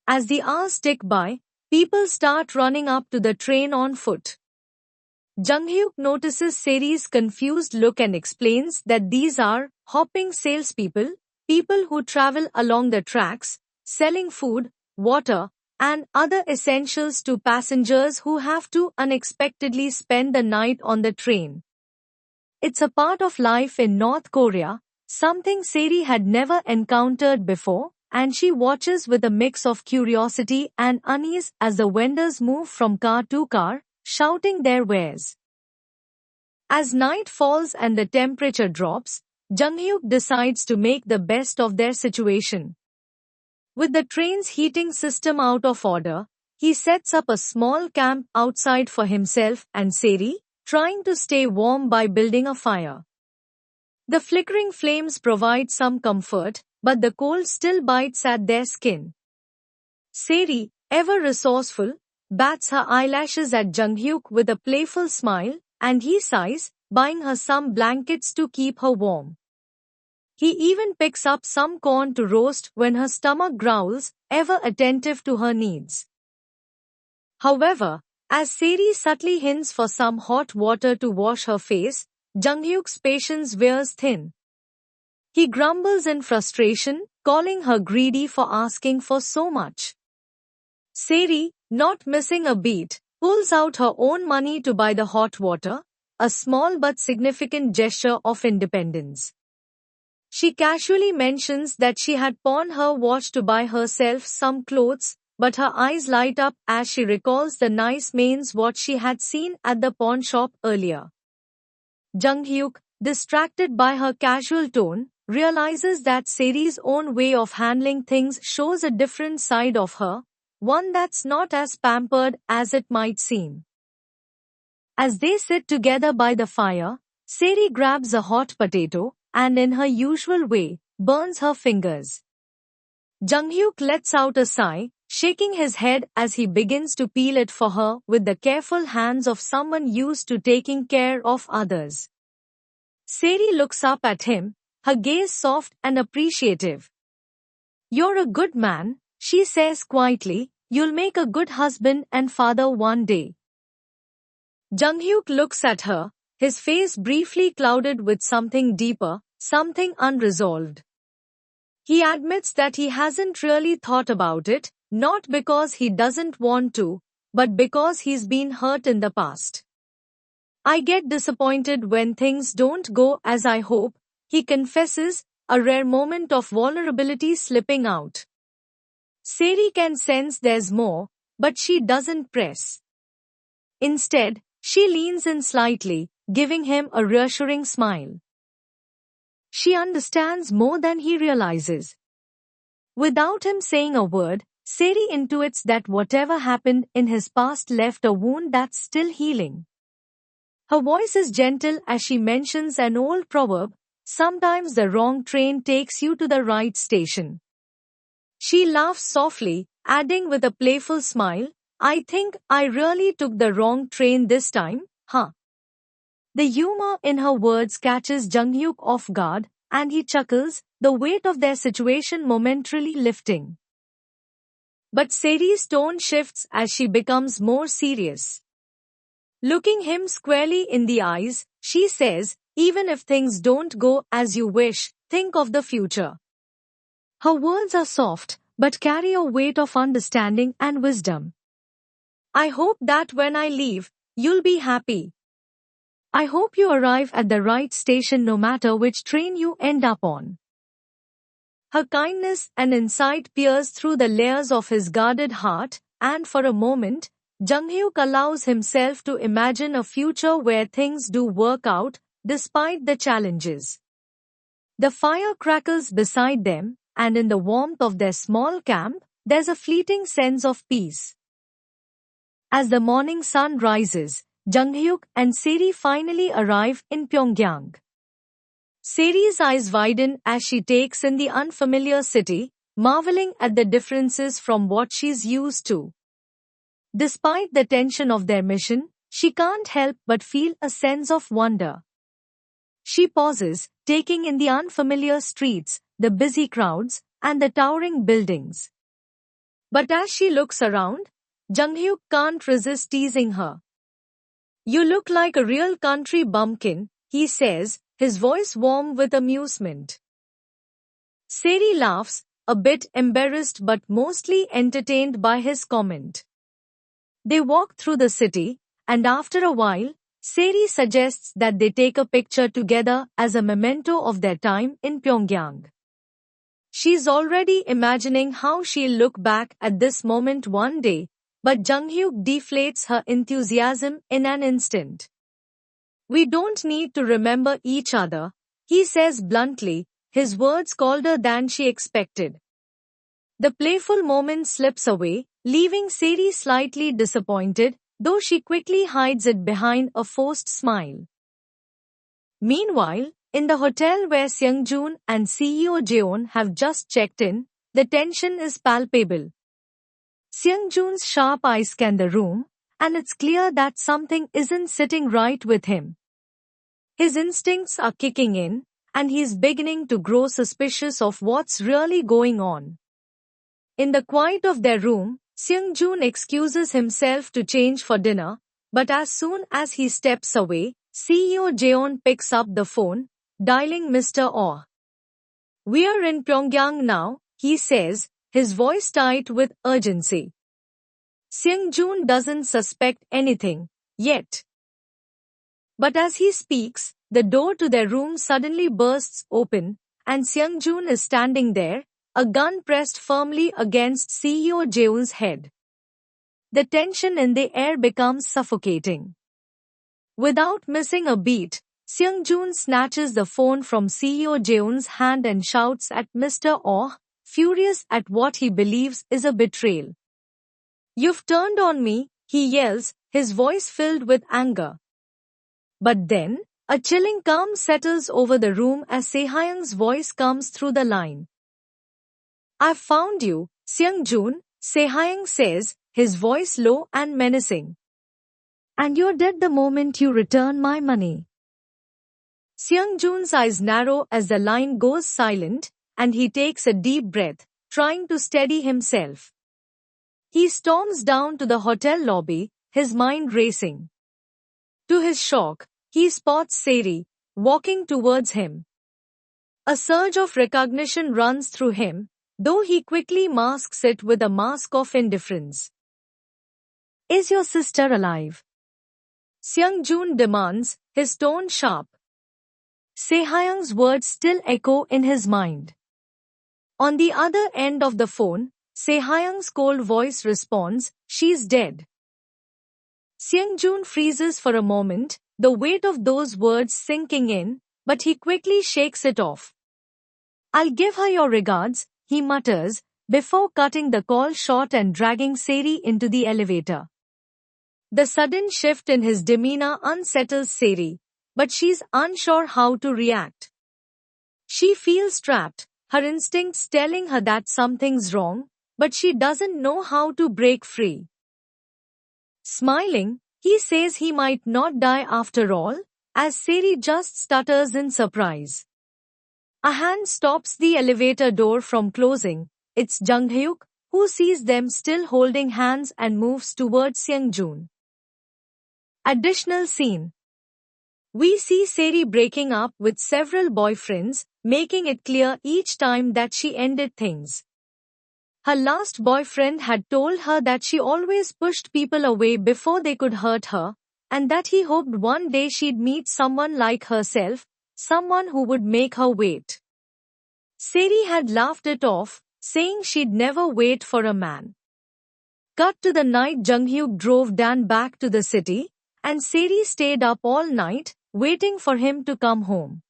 As the hours tick by, people start running up to the train on foot. Junghyuk notices Seri's confused look and explains that these are hopping salespeople, people who travel along the tracks, selling food, water, and other essentials to passengers who have to unexpectedly spend the night on the train. It's a part of life in North Korea, something Seri had never encountered before, and she watches with a mix of curiosity and unease as the vendors move from car to car, shouting their wares. As night falls and the temperature drops, Junghyuk decides to make the best of their situation. With the train's heating system out of order, he sets up a small camp outside for himself and Seri, trying to stay warm by building a fire. The flickering flames provide some comfort, but the cold still bites at their skin. Seri, ever resourceful, bats her eyelashes at Junghyuk with a playful smile, and he sighs, buying her some blankets to keep her warm. He even picks up some corn to roast when her stomach growls, ever attentive to her needs. However, as Seri subtly hints for some hot water to wash her face, Junghyuk's patience wears thin. He grumbles in frustration, calling her greedy for asking for so much. Seri, not missing a beat, pulls out her own money to buy the hot water, a small but significant gesture of independence. She casually mentions that she had pawned her watch to buy herself some clothes, but her eyes light up as she recalls the nice man's watch she had seen at the pawn shop earlier. Junghyuk, distracted by her casual tone, realizes that Seri's own way of handling things shows a different side of her, one that's not as pampered as it might seem. As they sit together by the fire, Seri grabs a hot potato, and in her usual way, burns her fingers. Junghyuk lets out a sigh, shaking his head as he begins to peel it for her with the careful hands of someone used to taking care of others. Seri looks up at him, her gaze soft and appreciative. "You're a good man," she says quietly, "you'll make a good husband and father one day." Junghyuk looks at her, his face briefly clouded with something deeper, something unresolved. He admits that he hasn't really thought about it, not because he doesn't want to, but because he's been hurt in the past. "I get disappointed when things don't go as I hope," he confesses, a rare moment of vulnerability slipping out. Seri can sense there's more, but she doesn't press. Instead, she leans in slightly, giving him a reassuring smile. She understands more than he realizes. Without him saying a word, Seri intuits that whatever happened in his past left a wound that's still healing. Her voice is gentle as she mentions an old proverb, "Sometimes the wrong train takes you to the right station." She laughs softly, adding with a playful smile, "I think I really took the wrong train this time, huh?" The humor in her words catches Junghyuk off guard, and he chuckles, the weight of their situation momentarily lifting. But Seri's tone shifts as she becomes more serious. Looking him squarely in the eyes, she says, "Even if things don't go as you wish, think of the future." Her words are soft, but carry a weight of understanding and wisdom. "I hope that when I leave, you'll be happy. I hope you arrive at the right station no matter which train you end up on." Her kindness and insight pierce through the layers of his guarded heart, and for a moment, Junghyuk allows himself to imagine a future where things do work out, despite the challenges. The fire crackles beside them, and in the warmth of their small camp, there's a fleeting sense of peace. As the morning sun rises, Junghyuk and Seri finally arrive in Pyongyang. Seri's eyes widen as she takes in the unfamiliar city, marveling at the differences from what she's used to. Despite the tension of their mission, she can't help but feel a sense of wonder. She pauses, taking in the unfamiliar streets, the busy crowds, and the towering buildings. But as she looks around, Junghyuk can't resist teasing her. "You look like a real country bumpkin," he says, his voice warm with amusement. Seri laughs, a bit embarrassed but mostly entertained by his comment. They walk through the city, and after a while, Seri suggests that they take a picture together as a memento of their time in Pyongyang. She's already imagining how she'll look back at this moment one day, but Junghyuk deflates her enthusiasm in an instant. "We don't need to remember each other," he says bluntly, his words colder than she expected. The playful moment slips away, leaving Seri slightly disappointed, though she quickly hides it behind a forced smile. Meanwhile, In the hotel where Seung-joon and CEO Jeon have just checked in, the tension is palpable. Seung-joon's sharp eyes scan the room, and it's clear that something isn't sitting right with him. His instincts are kicking in, and he's beginning to grow suspicious of what's really going on. In the quiet of their room, Seung-joon excuses himself to change for dinner, but as soon as he steps away, CEO Jeon picks up the phone, dialing Mr. Oh. "We're in Pyongyang now," he says, his voice tight with urgency. Seung-joon doesn't suspect anything, yet. But as he speaks, the door to their room suddenly bursts open, and Seung-joon is standing there, a gun pressed firmly against CEO Jeon's head. The tension in the air becomes suffocating. Without missing a beat, Seung-joon snatches the phone from CEO Jeon's hand and shouts at Mr. Oh, furious at what he believes is a betrayal. "You've turned on me," he yells, his voice filled with anger. But then, a chilling calm settles over the room as Sehyung's voice comes through the line. "I've found you, Seung-joon," Sehyung says, his voice low and menacing. "And you're dead the moment you return my money." Seung-joon's eyes narrow as the line goes silent, and he takes a deep breath, trying to steady himself. He storms down to the hotel lobby, his mind racing. To his shock, he spots Seri, walking towards him. A surge of recognition runs through him, though he quickly masks it with a mask of indifference. "Is your sister alive?" Seung-joon demands, his tone sharp. Sehyung's words still echo in his mind. On the other end of the phone, Sehyung's cold voice responds, "She's dead." Seung-joon freezes for a moment, the weight of those words sinking in, but he quickly shakes it off. "I'll give her your regards," he mutters, before cutting the call short and dragging Seri into the elevator. The sudden shift in his demeanor unsettles Seri, but she's unsure how to react. She feels trapped, her instincts telling her that something's wrong, but she doesn't know how to break free. Smiling, he says he might not die after all, as Seri just stutters in surprise. A hand stops the elevator door from closing. It's Jung-hyuk, who sees them still holding hands and moves towards Seung-joon. Additional scene. We see Seri breaking up with several boyfriends, making it clear each time that she ended things. Her last boyfriend had told her that she always pushed people away before they could hurt her, and that he hoped one day she'd meet someone like herself, someone who would make her wait. Seri had laughed it off, saying she'd never wait for a man. Cut to the night Jung-hyuk drove Dan back to the city, and Seri stayed up all night, waiting for him to come home.